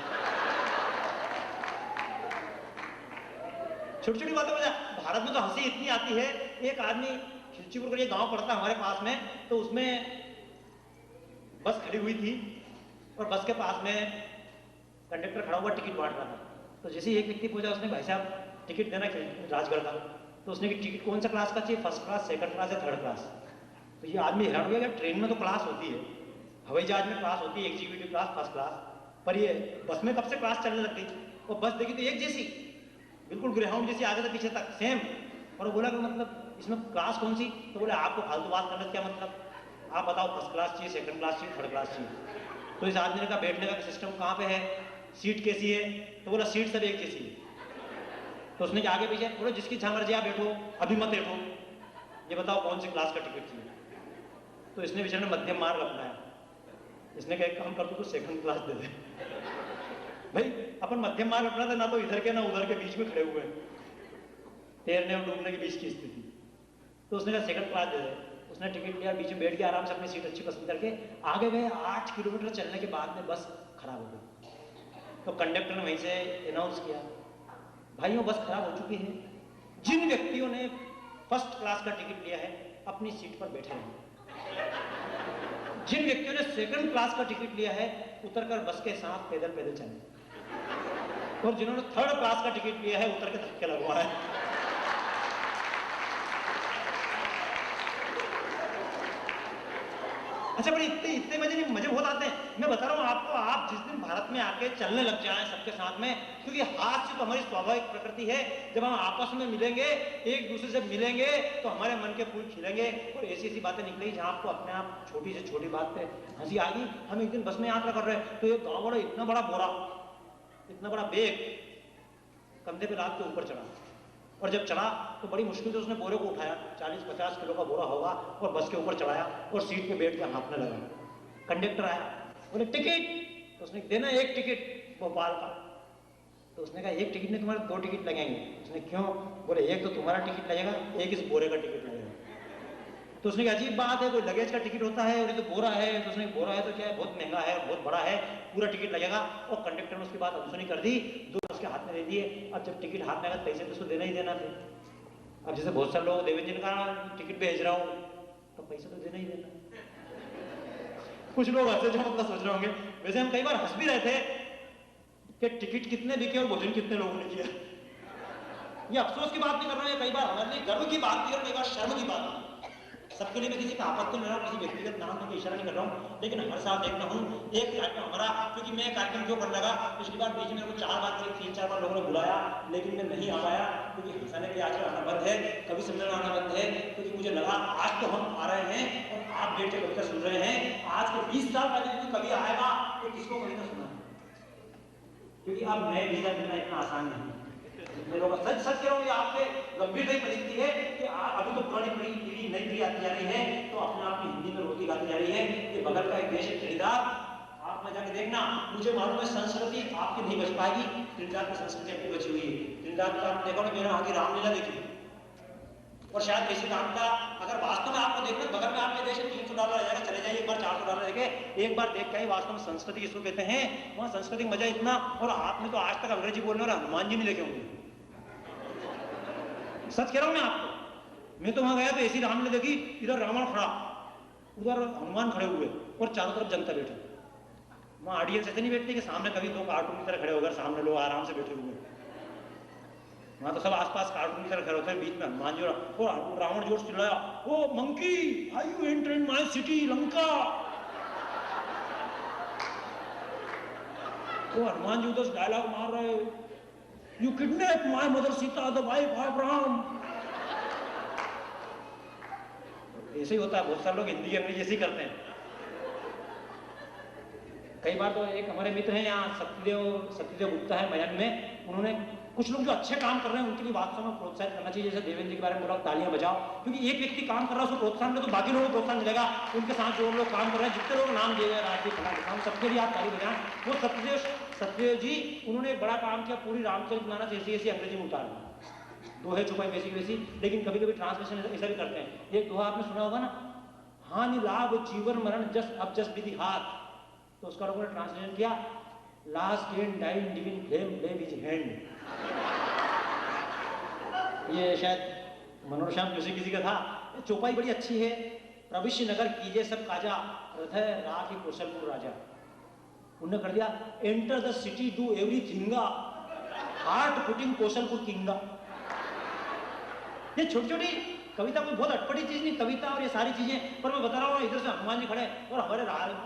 छोटी छोटी बातें वजह भारत में तो हंसी इतनी आती है। एक आदमी खिलचीपुर का ये गांव पड़ता है हमारे पास में, तो उसमें बस खड़ी हुई थी और बस के पास में कंडक्टर खड़ा हुआ टिकट बांट रहा था। तो जैसे ही एक व्यक्ति पूछा, उसने भाई साहब टिकट देना राजगढ़ का, तो उसने कि टिकट कौन सा क्लास का चाहिए, फर्स्ट क्लास, सेकंड क्लास या थर्ड क्लास। तो ये आदमी हैरान हो गया कि ट्रेन में तो क्लास होती है, हवाई जहाज में क्लास होती है, एग्जीक्यूटिव क्लास, फर्स्ट क्लास, पर ये बस में कब से क्लास चलने लग गई। और बस देखी तो एक जैसी, बिल्कुल ग्रेहाउंड जैसी, आगे से पीछे तक सेम। और वो बोला कि मतलब इसमें क्लास कौन सी, तो बोले आपको फालतू बात करने क्या मतलब, आप बताओ फर्स्ट क्लास चाहिए, सेकंड क्लास चाहिए, थर्ड क्लास चाहिए। तो इस आदमी ने कहा बैठने का सिस्टम कहाँ पे है, सीट कैसी है, तो बोला सीट सब एक जैसी है। तो उसने आगे पीछे बोले जिसकी जहाँ मर्जी आप बैठो, अभी मत बैठो, ये बताओ कौन सी क्लास का टिकट चाहिए। तो इसने बेचारे ने मध्यम मार्ग अपनाया, इसने कहा एक काम कर तू सेकंड क्लास दे दे। भाई अपन मध्यम मार्ग अपना था, ना तो इधर के ना उधर के बीच में खड़े हुए हैं, तैरने और डूबने के बीच की स्थिति। तो उसने कहा सेकंड क्लास दे दे। उसने टिकट लिया, बीच में बैठ के आराम से अपनी सीट अच्छी पसंद करके आगे गए। 8 किलोमीटर चलने के बाद में बस खराब हो गई। तो कंडक्टर ने वहीं से अनाउंस किया, भाइयों बस खराब हो चुकी है, जिन व्यक्तियों ने फर्स्ट क्लास का टिकट लिया है अपनी सीट पर बैठे हैं, जिन व्यक्तियों ने सेकंड क्लास का टिकट लिया है उतरकर बस के साथ पैदल पैदल चले, और जिन्होंने थर्ड क्लास का टिकट लिया है उतर के धक्के लगवाए। अच्छा, बड़ी इतने मजे बहुत आते हैं। मैं बता रहा हूँ आपको, आप जिस दिन भारत में आके चलने लग जाएं सबके साथ में, क्योंकि हास्य तो हमारी स्वाभाविक प्रकृति है, जब हम आपस में मिलेंगे, एक दूसरे से मिलेंगे तो हमारे मन के फूल खिलेंगे और ऐसी ऐसी बातें निकलेंगी जहाँ आपको अपने आप छोटी से छोटी बात पे हंसी आ गई। हम एक दिन बस में यात्रा कर रहे हैं, तो ये गाँव वाला इतना बड़ा बोरा, इतना बड़ा बैग कंधे पे रात के ऊपर चढ़ा, और जब चढ़ा तो बड़ी मुश्किल से उसने बोरे को उठाया, 40-50 किलो का बोरा होगा, और बस के ऊपर चढ़ाया और सीट पे बैठ के हाँफने लगा। कंडक्टर आया, बोले टिकट, तो उसने देना एक टिकट भोपाल का। तो उसने कहा एक टिकट नहीं, तुम्हारे 2 टिकट लगेंगे। उसने क्यों, बोले एक तो तुम्हारा टिकट लगेगा, एक इस बोरे का टिकट लगेगा। तो उसने कहा अजीब बात है, कोई लगेज का टिकट होता है और ये तो बोरा है। तो उसने बोरा है तो क्या है, बहुत महंगा है, बहुत बड़ा है, पूरा टिकट लगेगा। और कंडक्टर ने उसकी बात अनसुनी कर दी, 2 उसके हाथ में दे दिए। अब जब टिकट हाथ में आया पैसे तो उसको देना ही देना थे। अब जैसे बहुत सारे लोग देवेंद्र जी ने कहा टिकट भेज रहा हूँ, तो पैसा तो देना ही देना। कुछ लोग हंसे जो मतलब सोच रहे होंगे, वैसे हम कई बार हंस भी रहे थे कि टिकट कितने बिके और भोजन कितने लोगों ने किया। ये अफसोस की बात नहीं कर रहा हूँ, कई बार हमारे लिए गर्व की बात भी और कई बार शर्म की बात भी। सबके लिए मैं किसी का आपत्ति नहीं रहा हूँ, किसी व्यक्तिगत नाम का इशारा नहीं कर रहा हूँ, लेकिन हर साल देखता हूँ एक कार्यक्रम हमारा, क्योंकि मैं कार्यक्रम क्यों करने लगा, पिछली बार बीच में मेरे को 4 बार करीब 3-4 बार लोगों ने बुलाया, लेकिन मैं नहीं आ पाया, क्योंकि हंसाने के आजकल आना बंद है, कभी सम्मेलन आना बंद है, क्योंकि मुझे लगा आज तो हम आ रहे हैं और आप बैठ के कविता सुन रहे हैं। आज के 20 साल पहले कभी आएगा तो किसको कविता सुना, क्योंकि अब नए वीजा मिलना इतना आसान नहीं। मैं लोग सच कह रहा हूँ, आपसे गंभीर परिस्थिति है कि अभी तो पुरानी पीढ़ी नई पीढ़ी आती जा रही है, तो अपने आप की हिंदी में रोटी खाती जा रही है। ये बगल का एक देश है त्रिनिदाद, आप में जाके देखना, मुझे मालूम है संस्कृति आपकी नहीं बच पाएगी, त्रिनिदाद की संस्कृति आपकी बची हुई है। त्रिनिदाद का देखो ना, मेरे वहाँ की रामलीला देखी, और शायद ऐसी काम का अगर वास्तव में आपको देखना, बगल में आपके देश में $300 आ जाएगा, चले जाइए एक बार $400 लेके, एक बार देख के वास्तव में संस्कृति किसको कहते हैं, वहाँ संस्कृति मजा इतना। और आपने तो आज तक अंग्रेजी बोलने और हनुमान जी नहीं लेके होंगे, सच कह रहा हूं मैं आपको। मैं तो वहां गया तो ऐसी रामलीला देखी, इधर रावण खड़ा, उधर हनुमान खड़े हुए और चारों तरफ जनता बैठी। वहां ऑडियंस ऐसे नहीं बैठती कि सामने कभी 2 कार्टून की तरह खड़े होकर सामने लोग आराम से बैठे हुए, वहां तो सब आसपास कार्टून की तरह खड़े होते हैं, बीच में हनुमान जी और रावण जोर चिल्लाया, oh monkey how you enter in my city Lanka. तो हनुमान जी उधर डायलॉग मार रहे, You kidnapped my mother Sita, the wife of Ram. ऐसे ही होता है, बहुत सारे लोग हिंदी अंग्रेजी ऐसे ही करते हैं। कई बार तो एक हमारे मित्र हैं यहाँ सत्यदेव गुप्ता है मयन में, उन्होंने कुछ लोग जो अच्छे काम कर रहे हैं उनके लिए वास्तव में प्रोत्साहित करना चाहिए। जैसे देवेंद्र जी के बारे में बोला, तालियां बजाओ, क्योंकि एक व्यक्ति काम कर रहा है उसको प्रोत्साहन मिले तो बाकी लोगों को प्रोत्साहन मिलेगा। उनके साथ जो लोग काम कर रहे हैं, जितने लोग नाम दिए गए राजदीप खड़ा, सबके लिए आप ताली बजाएं। वो सत्यदेव जी उन्होंने एक बड़ा काम किया, पूरी रामचरितमानस ऐसी अंग्रेजी में उतार दी, दोहे छुपाई वैसी, लेकिन कभी कभी ट्रांसलेशन ऐसा भी करते हैं। एक दोहा आपने सुना होगा ना, हानि लाभ जीवन मरण जस अब जस विधि हाथ, तो उसका लोगों ने ट्रांसलेशन किया, लास्ट गेन डाइन डिविन फ्लेम लेव हिज हैंड। ये शायद मनोहर श्याम जोशी किसी का था। चौपाई बड़ी अच्छी है, प्रविश्य नगर कीजिए सब काजा, रथ राखी कौशलपुर राजा। उन्होंने कर दिया enter the city do everything heart putting Kaushalpur king. ये छोटी छोटी कविता कोई बहुत अटपटी चीज नहीं, कविता और ये सारी चीजें, पर मैं बता रहा हूँ इधर से हनुमान जी खड़े और हमारे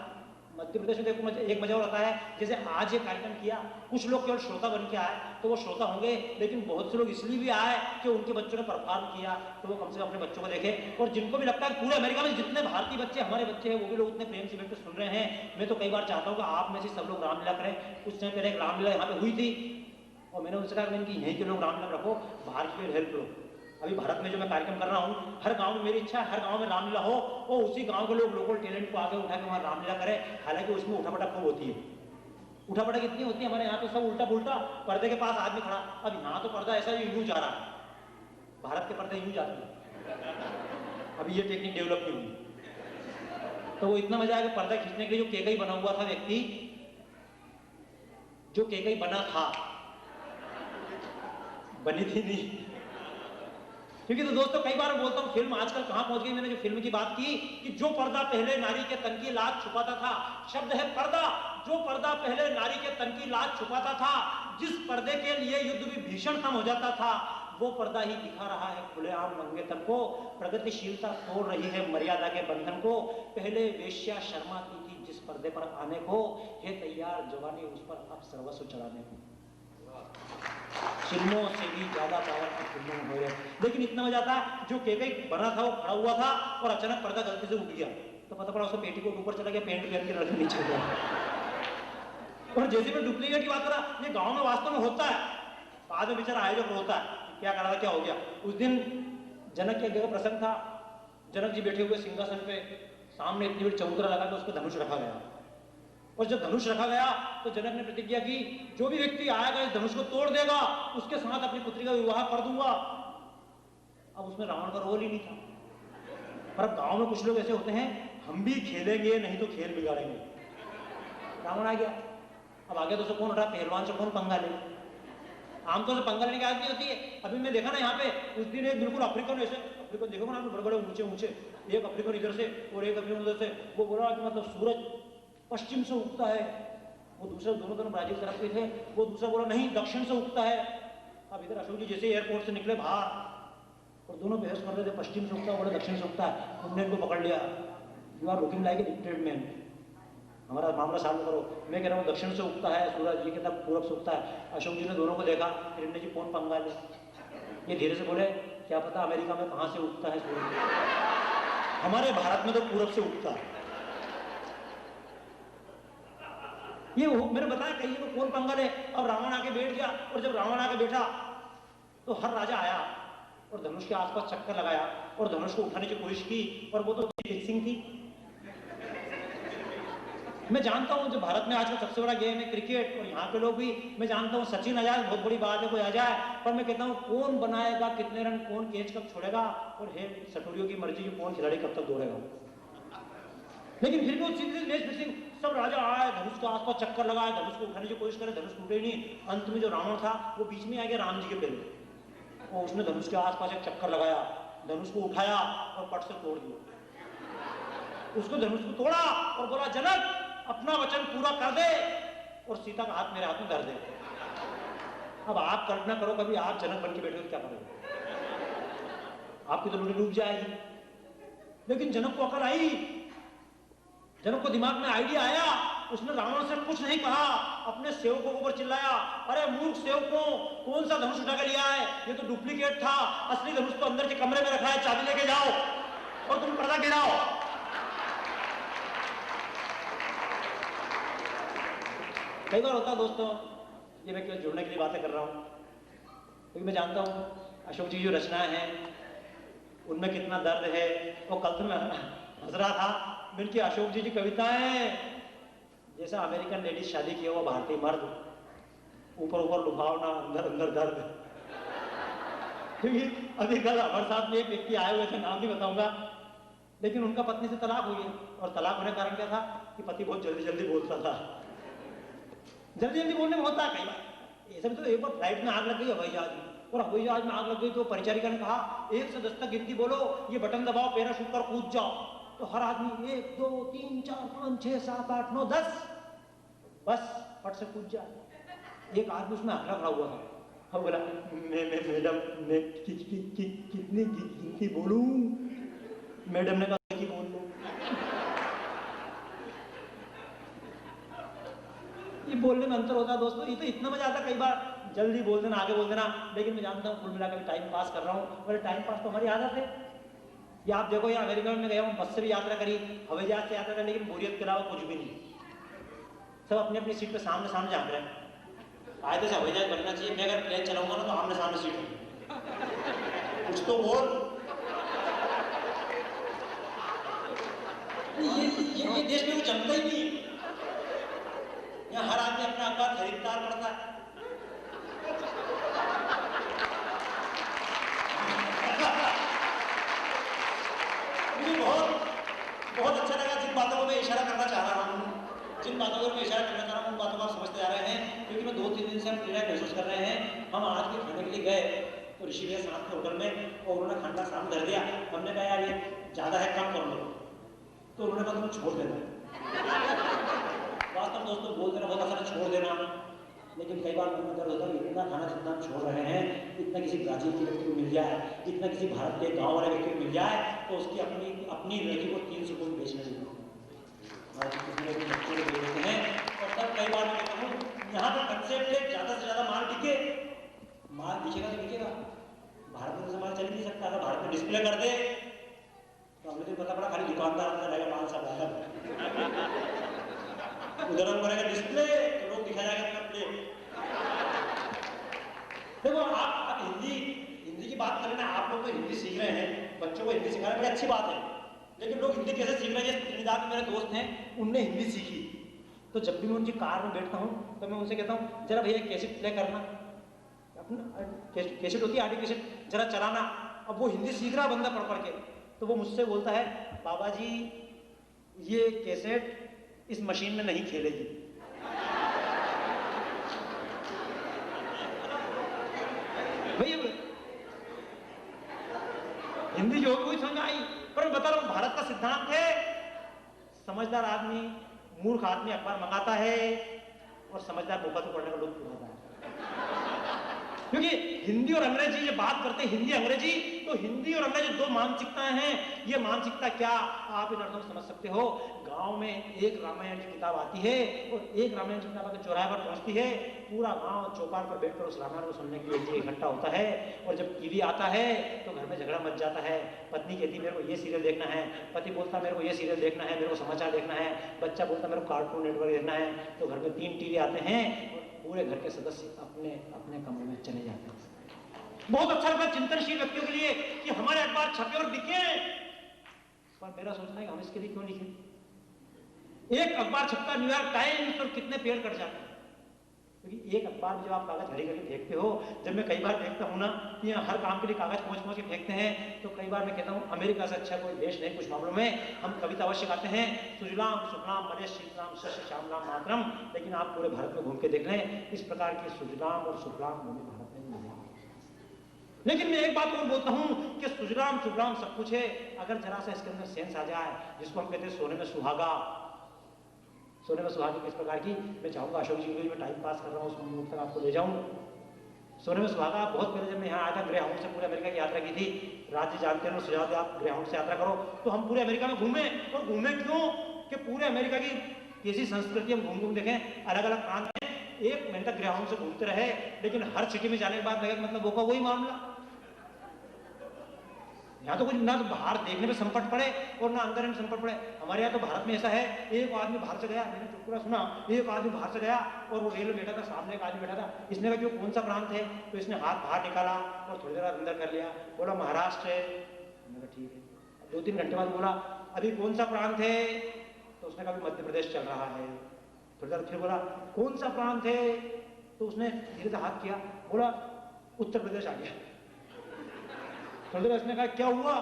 मध्य प्रदेश में देखो एक मजा और आता है, जैसे आज ये कार्यक्रम किया, कुछ लोग केवल श्रोता बन के आए तो वो श्रोता होंगे, लेकिन बहुत से लोग इसलिए भी आए कि उनके बच्चों ने परफॉर्म किया, तो वो कम से कम अपने बच्चों को देखे। और जिनको भी लगता है पूरे अमेरिका में जितने भारतीय बच्चे हमारे बच्चे हैं वो भी लोग इतने प्रेम से बैठ कर सुन रहे हैं, मैं तो कई बार चाहता हूँ कि आप में से सब लोग रामलीला करें। कुछ समय पहले एक रामलीला यहाँ पे हुई थी और मैंने उनसे कहा कि यहीं के लोग रामलीला रखो, बाहर की हेल्प लो। अभी भारत में जो मैं कार्यक्रम कर रहा हूँ, हर गांव में मेरी इच्छा है हर गांव में रामलीला हो और उसी गांव के लोग लोकल टैलेंट को आगे उठा के वहां रामलीला करें। हालांकि उसमें उठापटक खूब होती है, उठापटक इतनी होती है हमारे यहाँ पे सब उल्टा पुल्टा, पर्दे के पास आदमी खड़ा, अब यहाँ तो पर्दा ऐसा यूं जा रहा है, भारत के पर्दे यूं जाते हैं, अभी ये टेक्निक डेवलप नहीं हुई। तो वो इतना मजा आया कि पर्दा खींचने के लिए जो केकई बना हुआ था व्यक्ति, जो केकई बना था, बनी थी नहीं, क्योंकि तो दोस्तों कई बार बोलता हूँ फिल्म आजकल कहां पहुंच गई। मैंने जो फिल्म की बात की कि जो पर्दा पहले नारी के तन की लाज छुपाता था, शब्द है पर्दा, जो पर्दा पहले नारी के तन की लाज छुपाता था, जिस पर्दे के लिए युद्ध भी भीषण कम हो जाता था, वो पर्दा ही दिखा रहा है खुलेआम मंगेतर को। प्रगतिशीलता तोड़ रही है मर्यादा के बंधन को, पहले वेश्या शर्माती थी जिस पर्दे पर आने को, है तैयार जवानी उस पर अब सर्वस्व चढ़ाने को। फिल्मों से भी ज्यादा पावर की फिल्मों में हो रहे, लेकिन इतना मजा आता है जो केकई बना था वो खड़ा हुआ था और अचानक पर्दा गलती से उठ गया तो पता पड़ा उसका पेटीकोट ऊपर चला गया, पेंट पहन के लड़के नीचे गया। और जैसे मैं डुप्लीकेट की बात करा, ये गांव में वास्तव में होता है, बाद में बेचारा आयोजक होता है क्या करा था क्या हो गया। उस दिन जनक के जगह प्रसंग था, जनक जी बैठे हुए सिंहासन पे, सामने इतनी बड़ी चबूतरा लगा तो उस पर धनुष रखा गया, और जब धनुष रखा गया तो जनक ने प्रतिज्ञा की जो भी व्यक्ति आएगा इस धनुष को तोड़ देगा उसके साथ अपनी पुत्री का विवाह कर दूंगा। अब उसमें रावण का रोल ही नहीं था, पर अब गांव में कुछ लोग ऐसे होते हैं, हम भी खेलेंगे नहीं तो खेल बिगाड़ेंगे। रावण आ गया, अब आगे तो कौन उठा, पहलवान से कौन पंगा ले, आमतौर से पंगा लेने की आदत होती है। अभी मैं देखा ना यहाँ पे उस दिन एक बिल्कुल अफ्रीकन, ऐसे अफ्रीकन देखो ना बड़े बड़े ऊंचे ऊंचे, एक अफ्रीकन इधर से और एक अफ्रीकन उधर से, वो बोला कि मतलब सूरज पश्चिम से उगता है, वो दूसरा दोनों ब्राजील तरफ के थे, वो दूसरा बोला नहीं दक्षिण से उगता है। अब इधर अशोक जी जैसे एयरपोर्ट से निकले बाहर और दोनों बहस कर रहे थे, पश्चिम से उगता है, बोले दक्षिण से उगता है। उन्होंने इनको पकड़ लिया, you are looking like a dictated man, हमारा मामला सामने करो। मैं कह रहा हूँ दक्षिण से उगता है सूरज, ये कहता पूरब से उगता है। अशोक जी ने दोनों को देखा, हिरण्य जी कौन पंगा ले, ये धीरे से बोले क्या पता अमेरिका में कहाँ से उगता है सूरज, हमारे भारत में तो पूरब से उगता है। ये मैंने बताया कहीं को कौन पंगा ले। अब रावण आके बैठ गया, और जब रावण आके बैठा तो हर राजा आया और धनुष के आसपास चक्कर लगाया और धनुष को उठाने की कोशिश की, और वो तो फिक्सिंग थी। मैं जानता हूं जो भारत में आज का सबसे बड़ा गेम है क्रिकेट, और यहाँ के लोग भी, मैं जानता हूँ सचिन आ जाए बहुत बड़ी बात है, कोई आ जाए, पर मैं कहता हूँ कौन बनाएगा कितने रन, कौन कैच कब छोड़ेगा, और है सटोरियों की मर्जी जो कौन खिलाड़ी कब तक दौड़ेगा। लेकिन फिर भी वो मैच फिक्सिंग, सब राजा आए, धनुष के आसपास चक्कर लगाए, धनुष को उठाने की कोशिश करे, धनुष टूटे नहीं। अंत में जो रावण था वो बीच में आ गया राम जी के पहले, और उसने धनुष के आसपास एक चक्कर लगाया, धनुष को उठाया और पट से तोड़ दिया। उसको धनुष को तोड़ा और बोला जनक अपना वचन पूरा कर दे और सीता का हाथ मेरे हाथ में धर दे। अब आप कल्पना करो कभी आप जनक बन के बैठे हो क्या करोगे, आपकी तो लूटी डूब जाएगी। लेकिन जनक को अकल आई, जनक को दिमाग में आइडिया आया, उसने रावण से कुछ नहीं कहा, अपने सेवकों को चिल्लाया, अरे मूर्ख सेवकों, कौन सा धनुष उठा के लिया है, ये तो डुप्लीकेट था, असली धनुष तो अंदर के कमरे में रखा है, चाबी लेके जाओ और तुम पर्दा गिराओ। कई बार होता दोस्तों, ये मैं केवल जुड़ने के लिए बातें कर रहा हूं, क्योंकि मैं जानता हूं अशोक जी की जो रचनाएं हैं उनमें कितना दर्द है। वो कल तो मैं हंस रहा था, उनकी अशोक जी की कविताएं जैसा अमेरिकन लेडीज शादी किया हुआ भारतीय मर्द, ऊपर ऊपर लुभावना, अंदर अंदर दर्द। क्योंकि अभी कल हमारे साथ में एक व्यक्ति आए हुए थे, नाम नहीं बताऊंगा, लेकिन उनका पत्नी से तलाक हुई है, और तलाक होने का कारण क्या था कि पति बहुत जल्दी जल्दी बोलता था। जल्दी जल्दी बोलने में होता है कई बार, ऐसा भी तो एक बार फ्लाइट में आग लग गई हवाई जहाज में, और हवाई जहाज में आग लग गई तो परिचारिका ने कहा 1 से 10 तक गिनती बोलो, ये बटन दबाओ, पैराशूट पर कूद जाओ। तो हर आदमी 1 2 3 4 5 6 7 8 9 10, बस फट से कूद जा। एक आदमी उसमें अखड़ा खड़ा हुआ था, हम बोला मैडम मैं कितनी गिनती बोलूं? मैडम ने कहा कि बोल लो। ये बोलने में अंतर होता है दोस्तों, ये तो इतना मजा आता है कई बार जल्दी बोल देना, आगे बोल देना, लेकिन मैं जानता हूँ कुल मिलाकर टाइम पास कर रहा हूँ, और टाइम पास तो हमारी आदत है। या आप देखो, यहाँ अमेरिका में गया हूँ, बस से भी यात्रा करी, हवाई जहाज से यात्रा करी, लेकिन बोरियत के अलावा कुछ भी नहीं। सब अपनी अपनी सीट पे सामने सामने झांक रहे हैं। कायदे से हवाई जहाज बनना चाहिए, मैं अगर प्लेन चलाऊंगा ना तो आमने सामने सीट है, कुछ तो बोल। ये देश में वो जमता ही नहीं है। यहाँ हर आदमी अपना अखबार खरीददार पड़ता है। मुझे बहुत अच्छा लगा जिन बातों को मैं इशारा करना चाह रहा हूँ, जिन बातों को मैं इशारा करना चाह रहा हूँ, उन बातों को आप समझते जा रहे हैं, क्योंकि मैं 2-3 दिन से हम प्रेरणा महसूस कर रहे हैं। हम आज के खाने के लिए गए तो ऋषिकेश साथ के होटल में, और उन्होंने खाना सामने धर दिया। हमने कहा यार ये ज़्यादा है, कम कर लो, तो उन्होंने कहा तुम छोड़ देना। वास्तव में दोस्तों बोल देना बहुत आसान है, छोड़ देना, लेकिन कई बार मन में दर्द होता है इतना खाना जितना हम छोड़ रहे हैं, इतना किसी ब्राजील के व्यक्ति को मिल जाए, इतना किसी भारत के गांव वाले व्यक्ति को मिल जाए, तो उसकी अपनी लड़की को 3 सुकून बेचने देते हैं। और तब कई बार मैं कहता हूँ यहाँ पर कंसेप्ट है ज़्यादा से ज़्यादा माल बिके, माल बिकेगा तो बिकेगा, भारत में तो माल चल नहीं सकता। अगर भारत में डिस्प्ले कर दे तो हमने तो पता पड़ा खाली दुकानदार अंदर रहेगा, माल सब बाहर। उधर हम करेंगे डिस्प्ले तो लोग दिखा जाएगा अपना प्लेट। देखो आप हिंदी की बात करें ना, आप लोग तो हिंदी सीख रहे हैं, बच्चों को हिंदी सिखाना बड़ी अच्छी बात है, लेकिन लोग हिंदी कैसे सीख रहे हैं? त्रिनिदाद में मेरे दोस्त हैं, उनने हिंदी सीखी, तो जब भी मैं उनकी कार में बैठता हूँ तो मैं उनसे कहता हूँ जरा भैया कैसेट प्ले करना, अपना कैसेट होती है ऑडियो कैसेट, जरा चलाना। अब वो हिंदी सीख रहा बंदा पढ़ के, तो वो मुझसे बोलता है बाबा जी ये कैसेट इस मशीन में नहीं खेलेगी। भैया हिंदी जो कोई समझ आई, पर मैं बता रहा हूं भारत का सिद्धांत है समझदार आदमी मूर्ख आदमी अखबार मंगाता है और समझदार मुफत में पढ़ने का लोग उठाता है। क्योंकि हिंदी और अंग्रेजी जब बात करते हैं, हिंदी अंग्रेजी, तो हिंदी और अंग्रेजी दो मानसिकताएं हैं। ये मानसिकता क्या आप इन अर्थों में समझ सकते हो। गांव में एक रामायण की किताब आती है और एक रामायण की किताब अगर चौराहे पर पहुंचती है, पूरा गांव चौपाल पर बैठकर उस रामायण को सुनने के लिए इकट्ठा होता है। और जब टीवी आता है तो घर में झगड़ा मच जाता है। पत्नी कहती मेरे को ये सीरियल देखना है, पति बोलता मेरे को ये सीरियल देखना है, मेरे को समाचार देखना है, बच्चा बोलता मेरे को कार्टून नेटवर्क देखना है। तो घर में 3 टीवी आते हैं और पूरे घर के सदस्य अपने अपने कमरे में चले जाते हैं। बहुत अच्छा लगता है चिंतनशील व्यक्तियों के लिए कि हमारे अखबार छपे और बिके, पर मेरा सोचना है कि हम इसके लिए क्यों लिखें। एक अखबार छपता न्यूयॉर्क टाइम्स और कितने पेड़ कट जाते हैं, क्योंकि एक अखबार में जब आप कागज घड़ी करके फेंकते हो, जब मैं कई बार देखता हूँ ना कि हर काम के लिए कागज पहुँच के फेंकते हैं, तो कई बार मैं कहता हूँ अमेरिका से अच्छा कोई देश नहीं। कुछ मामलों में हम कविता अवश्य गाते हैं, सुजलाम सुफलाम मलय शीतलाम शस्य श्यामलाम मातरम, लेकिन आप पूरे भारत में घूम के देख लें इस प्रकार की सुजलाम और सुफलाम भूमि भारत में नहीं है। लेकिन मैं एक बात और बोलता हूँ कि सुजलाम सुफलाम सब कुछ है, अगर जरा सा इसके अंदर सेंस आ जाए, जिसको हम कहते हैं सोने में सुहागा। सोने में सुहागा किस प्रकार की, मैं चाहूँगा अशोक जी को मैं टाइम पास कर रहा हूँ उस मुख तक आपको ले जाऊँ। सोने में सुहागा बहुत पहले जब मैं यहाँ आया था, ग्रे हाउंड से पूरे अमेरिका की यात्रा की थी। राज्य जानते हैं, सुझाव दिया आप ग्रे हाउंड से यात्रा करो, तो हम पूरे अमेरिका में घूमे। और घूमे क्यों कि पूरे अमेरिका की कैसी संस्कृति हम घूम देखें, अलग अलग प्रांत में। 1 महीने तक ग्रे हाउंड से घूमते रहे, लेकिन हर सिटी में जाने के बाद लगे मतलब वो का वही मामला। यहाँ तो कुछ ना तो बाहर देखने में संकट पड़े और ना अंदर में संकट पड़े। हमारे यहाँ तो भारत में ऐसा है, एक आदमी बाहर से गया, मैंने पूरा सुना, एक आदमी बाहर से गया और वो रेल में बैठा था, सामने एक आदमी बैठा था। इसने कहा कि कौन सा प्रांत है, तो इसने हाथ बाहर निकाला और थोड़ी देर अंदर कर लिया, बोला महाराष्ट्र है। मैंने कहा ठीक है। 2-3 घंटे बाद बोला अभी कौन सा प्रांत है, तो उसने कहा मध्य प्रदेश चल रहा है। थोड़ी देर फिर बोला कौन सा प्रांत है, तो उसने धीरे से हाथ किया, बोला उत्तर प्रदेश आ गया। थोड़ी देर उसने कहा क्या हुआ,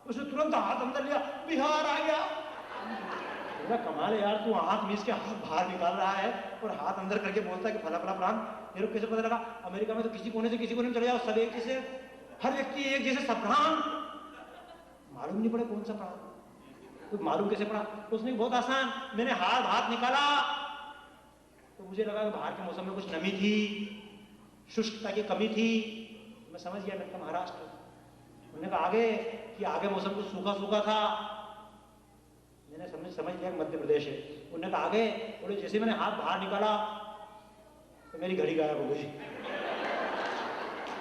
उसने तुरंत हाथ अंदर लिया, बिहार आ गया। बोला कमाल है यार, तू हाथ मीस के हाथ बाहर निकाल रहा है और हाथ अंदर करके बोलता है कि फला फला प्रांत। तेरे को कैसे पता लगा? अमेरिका में तो किसी कोने से किसी कोने में चले जाओ, सब एक जैसे, हर व्यक्ति एक जैसे, सब प्रांत मालूम नहीं पड़े कौन सा प्रांत। तो मालूम कैसे पड़ा? उसने बहुत आसान, मैंने हाथ निकाला तो मुझे लगा कि बाहर के मौसम में कुछ नमी थी, शुष्कता की कमी थी। मैं समझ गया, मैंने कहा महाराष्ट्र। उन्होंने कहा आगे कि आगे मौसम कुछ सूखा सूखा था। मैंने समझ लिया मध्य प्रदेश है। उन्होंने कहा आगे, बोले जैसे मैंने हाथ बाहर निकाला तो मेरी घड़ी गायब हो गई।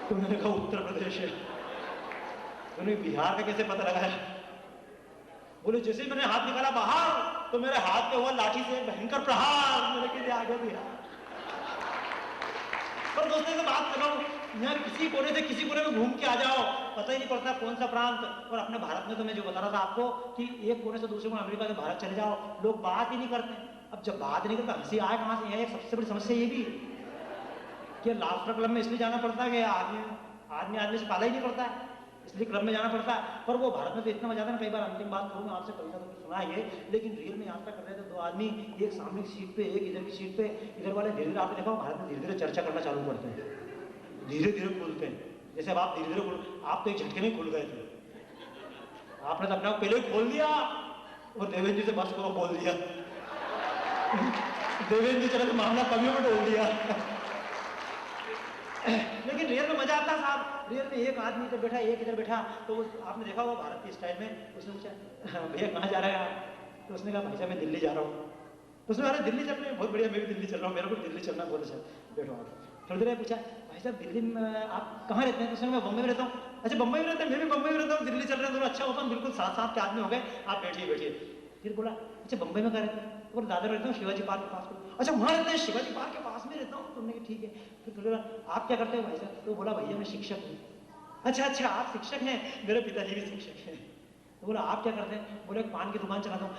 तो मैंने कहा उत्तर प्रदेश है। उन्होंने बिहार का कैसे पता लगाया? बोले जैसे मैंने हाथ निकाला बाहर तो मेरे हाथ पे हुआ लाठी से भयंकर प्रहार। मैंने कहा आगे बिहार। पर दोस्तों से बात कर रहा हूँ, यहाँ किसी कोने से किसी कोने में घूम के आ जाओ, पता ही नहीं पड़ता कौन सा प्रांत। और अपने भारत में तो मैं जो बता रहा था आपको कि एक कोने से दूसरे कोने अमेरिका से भारत चले जाओ, लोग बात ही नहीं करते। अब जब बात नहीं करता हंसी आए कहाँ से? यह सबसे बड़ी समस्या ये भी कि लाफ्टर क्लब में इसलिए जाना पड़ता है कि आदमी से पाला ही नहीं पड़ता है, इसलिए क्लब में जाना पड़ता है। पर वो भारत में तो इतना मजा आता है ना। कई बार अंतिम बात करूँगा आपसे, कविता तो सुना है, लेकिन रियल में यात्रा कर रहे थे दो आदमी, एक सामने की सीट पे, एक इधर की सीट पे। इधर वाले धीरे धीरे, आपने देखा भारत में धीरे धीरे चर्चा करना चालू करते हैं, धीरे धीरे खुलते हैं। जैसे अब आप धीरे धीरे खुल, आप तो एक झटके में खुल गए थे। आपने तो अपना पहले ही खोल दिया और देवेंद्र जी से बस को बोल दिया। देवेंद्र जी चले तो मामला कमियों में डोल दिया। लेकिन रियल में मजा आता है साहब। रियल में एक आदमी इधर बैठा, एक इधर बैठा, तो आपने देखा होगा भारत की स्टाइल में। उसने पूछा भैया कहाँ जा रहे हैं आप? तो उसने कहा भाई साहब मैं दिल्ली जा रहा हूँ। तो उसने अरे दिल्ली चल रहे हैं, बहुत बढ़िया, मैं भी दिल्ली चल रहा हूँ, मेरे को दिल्ली चलना बहुत अच्छा। बैठो आप। थोड़ी देर पूछा भाई साहब दिल्ली में आप कहाँ रहते हैं? तो उसने मैं बम्बई में रहता हूँ। अच्छा बम्बई में रहते हैं, मैं भी बम्बई में रहता हूँ, दिल्ली चल रहे हैं दोनों। अच्छा होता है, बिल्कुल साथ साथ के आदमी हो गए। आप बैठिए बैठिए। फिर बोला अच्छा बम्बई में कहाँ रहते हैं? तो बोला दादर रहता हूँ शिवाजी पार्क के पास। अच्छा वहाँ रहते हैं, शिवाजी पार्क के पास में रहता हूँ। तुमने कहा ठीक है। फिर बोला आप क्या करते हो भाई साहब? तो बोला भैया मैं शिक्षक हूँ। अच्छा अच्छा आप शिक्षक हैं, मेरे पिताजी भी शिक्षक हैं। तो बोला आप क्या करते हैं? बोले पान की दुकान चलाता हूँ।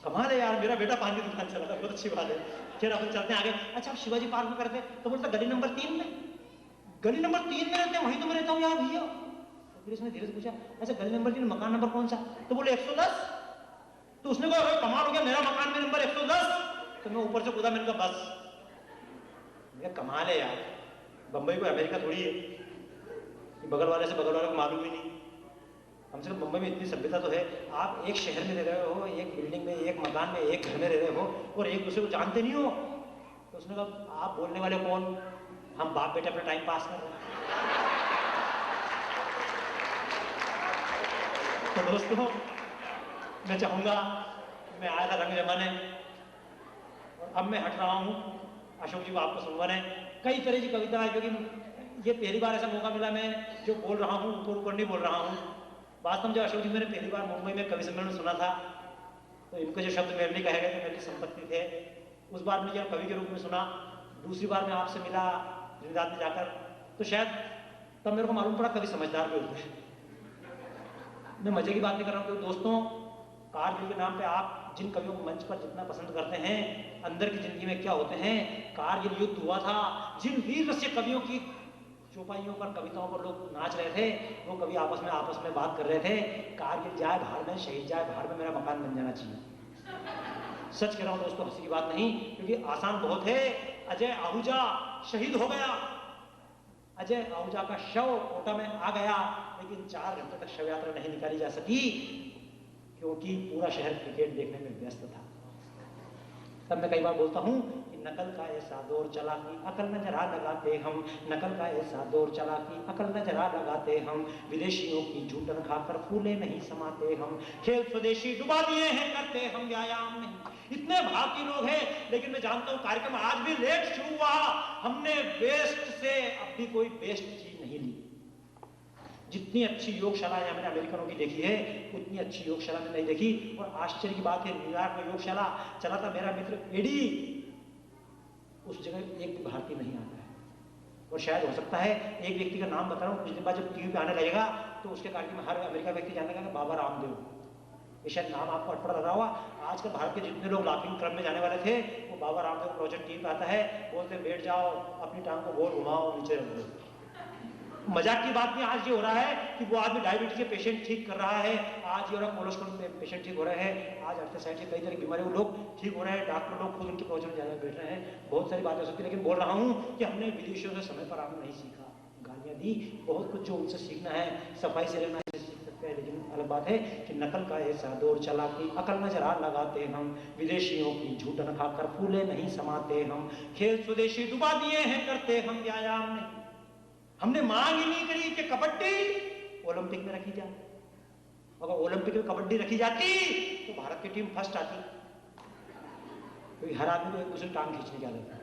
कमाल है यार, मेरा बेटा पान की दुकान चलाता है, बहुत अच्छी बात है। फिर अपन चलते हैं आगे। अच्छा आप शिवाजी पार्क में करते हैं? तो बोलता गली नंबर 3 में। गली नंबर 3 में रहते हैं, वहीं तो मैं रहता हूँ यार भैया। तो फिर इसने धीरे से पूछा अच्छा गली नंबर 3 मकान नंबर कौन सा? तो बोले 110। तो उसने कहा अरे कमाल हो गया, मेरा मकान में नंबर 110। तो मैं ऊपर से कूदा, मैंने कहा बस। ये कमाल है यार, बंबई को अमेरिका थोड़ी है कि बगल वाले से बगल वाले को मालूम ही नहीं। कम से कम बंबई में इतनी सभ्यता तो है। आप एक शहर में रह रहे हो, एक बिल्डिंग में, एक मकान में, एक घर में रह रहे हो और एक दूसरे को जानते नहीं हो। तो उसने कहा आप बोलने वाले कौन? हम बाप बेटे अपना टाइम पास कर रहे हैं। तो दोस्तों मैं चाहूंगा, मैं आया था रंग जमाने और अब मैं हट रहा हूँ अशोक जी को आपको सुनवाने। कई तरह की कविता है, क्योंकि ये पहली बार ऐसा मौका मिला, मैं जो बोल रहा हूँ ऊपर ऊपर नहीं बोल रहा हूँ। वास्तव में जब अशोक जी मैंने पहली बार मुंबई में कवि सम्मेलन सुना था तो इनको जो शब्द मेरे लिए कहे गए थे मेरी संपत्ति थे। उस बार मैंने जब कवि के रूप में सुना, दूसरी बार मैं आपसे मिला जिंदात में जाकर, तो शायद तब मेरे को मालूम पड़ा कवि समझदार भी होते हैं। मैं मजे की बात नहीं कर रहा हूँ, क्योंकि दोस्तों कारगिल के नाम पे आप जिन कवियों को मंच पर जितना पसंद करते हैं, अंदर की जिंदगी में क्या होते हैं। कारगिल युद्ध हुआ था, जिन वीर रस्य कवियों की चौपाइयों पर, कविताओं पर लोग नाच रहे थे, वो कवि आपस में बात कर रहे थे, कारगिल जाए भाड़ में, शहीद जाए भाड़ में, मेरा मकान बन जाना चाहिए। सच कह रहा हूँ दोस्तों, हंसी की बात नहीं, क्योंकि आसान बहुत है। अजय आहूजा शहीद हो गया, अजय आहूजा का शव कोटा में आ गया, लेकिन 4 घंटे तक शव यात्रा नहीं निकाली जा सकी, क्योंकि पूरा शहर क्रिकेट देखने में व्यस्त था। तब मैं कई बार बोलता हूँ कि नकल का ऐसा दौर चला कि अकल न जरा लगाते हम, नकल का ऐसा दौर चला कि अकल न जरा लगाते हम, विदेशियों की झूठन खाकर फूले नहीं समाते हम, खेल स्वदेशी डुबा दिए हैं करते हम व्यायाम नहीं। इतने भारतीय लोग हैं, लेकिन मैं जानता हूँ कार्यक्रम आज भी लेट शुरू हुआ, हमने वेस्ट से अब भी कोई बेस्ट चीज नहीं ली। जितनी अच्छी योगशाला है मैंने अमेरिकनों की देखी है, उतनी अच्छी योगशाला मैंने नहीं देखी। और आश्चर्य की बात है, न्यूयॉर्क में योगशाला चला था मेरा मित्र एडी, उस जगह एक भी भारतीय नहीं आता है। और शायद हो सकता है, एक व्यक्ति का नाम बता रहा हूँ, कुछ दिन बाद जब टीवी पे आने लगेगा तो उसके कार्यक्रम में हर अमेरिका व्यक्ति जानने लगा बाबा रामदेव। ये शायद नाम आपको अटपटा लग रहा होगा। आजकल भारत के जितने लोग लाफिंग क्लब में जाने वाले थे, वो बाबा रामदेव प्रोजेक्ट टीम पे आता है, बोलते बैठ जाओ, अपनी टांग को गोल घुमाओ, नीचे रख दो। मजाक की बात नहीं, आज ये हो रहा है कि वो आदमी डायबिटीज के पेशेंट ठीक कर रहा है, आज ये हो रहा है कोलेस्ट्रॉल पेशेंट ठीक हो रहे हैं, आज अर्थसाइड के कई तरह की बीमारियों लोग ठीक हो रहे हैं, डॉक्टर लोग खुद उनके प्रोजेक्ट में जाकर बैठ रहे हैं। बहुत सारी बातें हो सकती है, लेकिन बोल रहा हूँ कि हमने विदेशियों से समय पर आना नहीं सीखा, गालियाँ दी। बहुत कुछ जो उनसे सीखना है, सफाई से रहना सीख सकते हैं, लेकिन अलग बात है कि नकल का ऐसा दौर चला कि अकल में जरा लगाते हम, विदेशियों की झूठन खाकर फूले नहीं समाते हम, खेल स्वदेशी डुबा दिए हैं करते हम व्यायाम नहीं। हमने मांग ही नहीं करी कि कबड्डी ओलंपिक में रखी जाए। अगर ओलंपिक में कबड्डी रखी जाती तो भारत की टीम फर्स्ट आती, क्योंकि हर आदमी को एक दूसरे टांग खींचने की आदत है।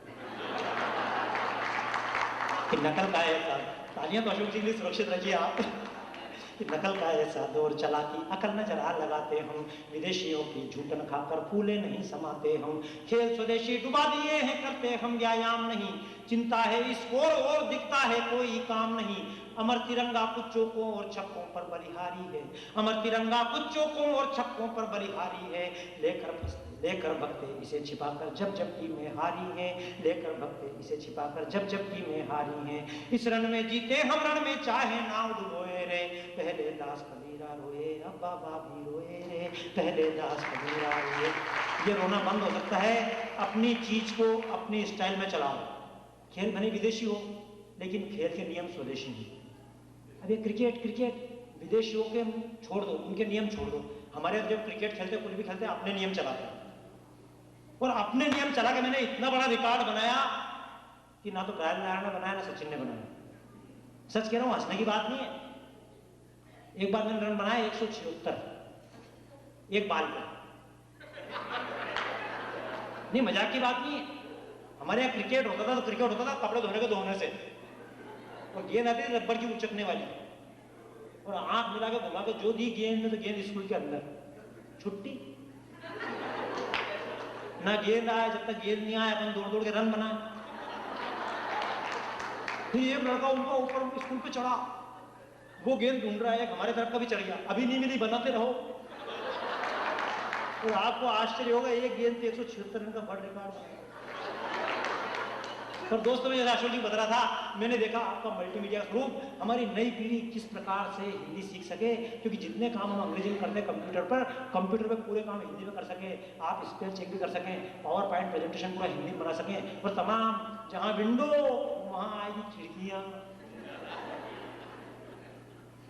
कि नकल का ऐसा, तालियां तो अशोक जी के लिए सुरक्षित रखिए आप। कि नकल का ऐसा दौर चला कि अकल न जरा लगाते हम, विदेशियों की झूठन खाकर फूले नहीं समाते हम, खेल स्वदेशी डुबा दिए हैं करते हम व्यायाम नहीं, चिंता है इस ओर और दिखता है कोई काम नहीं, अमर तिरंगा कुछ चौकों और छक्कों पर बलिहारी है, अमर तिरंगा कुछ चौकों और छक्कों पर बलिहारी है, लेकर भगते इसे छिपाकर जब जब टीमें हारी हैं, लेकर भगते इसे छिपाकर जब जब टीमें हारी हैं, इस रण में जीते हम रण में चाहे नाव डुबोए रे, पहले दास कबीरा रोए अब बाबा भी रोए रे, पहले दास कबीरा रोए। ये रोना बंद हो सकता है, अपनी चीज को अपनी स्टाइल में चलाओ। खेल भले विदेशी हो लेकिन खेल के नियम स्वदेशी हैं। अब ये क्रिकेट विदेशियों के छोड़ दो, उनके नियम छोड़ दो। हमारे जब क्रिकेट खेलते कुछ भी खेलते अपने नियम चलाते हैं, और अपने नियम चला के मैंने इतना बड़ा रिकॉर्ड बनाया कि ना तो ट्रायल नारायण ने बनाया ना सचिन ने बनाया। सच कह रहा हूं, हंसने की बात नहीं है। एक बार मैंने रन बनाया 176 एक बाल पर। नहीं, मजाक की बात नहीं है। हमारे यहाँ क्रिकेट होता था तो क्रिकेट होता था कपड़े धोने के धोने से, और गेंद आती थी रबर की उचकने वाली, और आंख मिला के घुमा के जो दी गेंद में तो गेंद स्कूल के अंदर, छुट्टी। ना गेंद आया, जब तक गेंद नहीं आया अपन दौड़ दौड़ के रन बनाए। फिर एक लड़का उनका ऊपर स्कूल पे चढ़ा, वो गेंद ढूंढ रहा है, हमारे तरफ का भी चढ़ गया, अभी नहीं मिली बनाते रहो। और आपको आश्चर्य होगा, एक गेंद पे 176 रन का वर्ल्ड रिकॉर्ड। पर दोस्तों, में जैसा अशोक जी बता रहा था, मैंने देखा आपका मल्टीमीडिया ग्रुप, हमारी नई पीढ़ी किस प्रकार से हिंदी सीख सके, क्योंकि जितने काम हम अंग्रेजी में करते हैं कंप्यूटर पर पूरे काम हिंदी में कर सके, आप स्पेल चेक भी कर सकें, पावर पॉइंट प्रेजेंटेशन पूरा हिंदी में बना सकें, और तमाम जहां विंडो वहां आएगी खिड़कियां,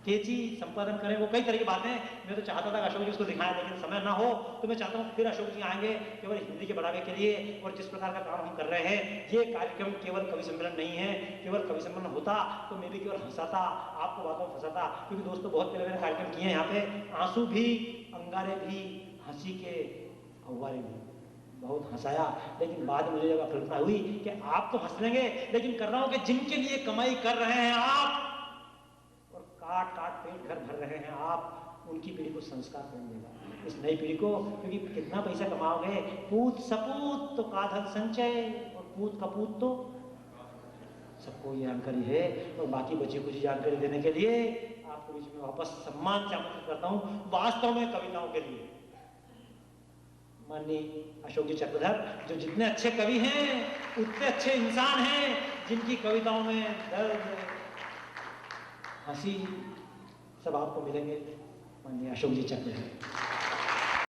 तेजी संपादन करें, वो कई तरह की बातें। मैं तो चाहता था कि अशोक जी उसको दिखाएं, लेकिन समय ना हो तो मैं चाहता हूँ फिर अशोक जी आएंगे केवल हिंदी के बढ़ावे के लिए। और जिस प्रकार का काम हम कर रहे हैं, ये कार्यक्रम केवल कवि सम्मेलन नहीं है। केवल कवि सम्मेलन होता तो मैं भी केवल हंसाता, आपको बातों में फंसाता, क्योंकि दोस्तों बहुत पहले मैंने कार्यक्रम किए हैं यहाँ पे, आंसू भी, अंगारे भी, हंसी के फव्वारे भी, बहुत हंसाया। लेकिन बाद में मुझे जब कल्पना हुई कि आप तो हंस लेंगे, लेकिन कर रहा हूँ कि जिनके लिए कमाई कर रहे हैं आप, काट पेट घर भर रहे हैं आप, उनकी पीढ़ी को संस्कार कौन देगा, इस नई पीढ़ी को। क्योंकि कितना पैसा कमाओगे, पूत सपूत तो काधल संचय, और पूत कपूत तो सबको ये जानकारी है। और बाकी बची कुछ जानकारी देने के लिए आपको बीच में वापस सम्मान से आमंत्रित करता हूँ, वास्तव में कविताओं के लिए माननीय अशोक जी चक्रधर, जो जितने अच्छे कवि हैं उतने अच्छे इंसान हैं, जिनकी कविताओं में दर्द, हंसी सब आपको मिलेंगे। माननीय अशोक जी चक्रधर।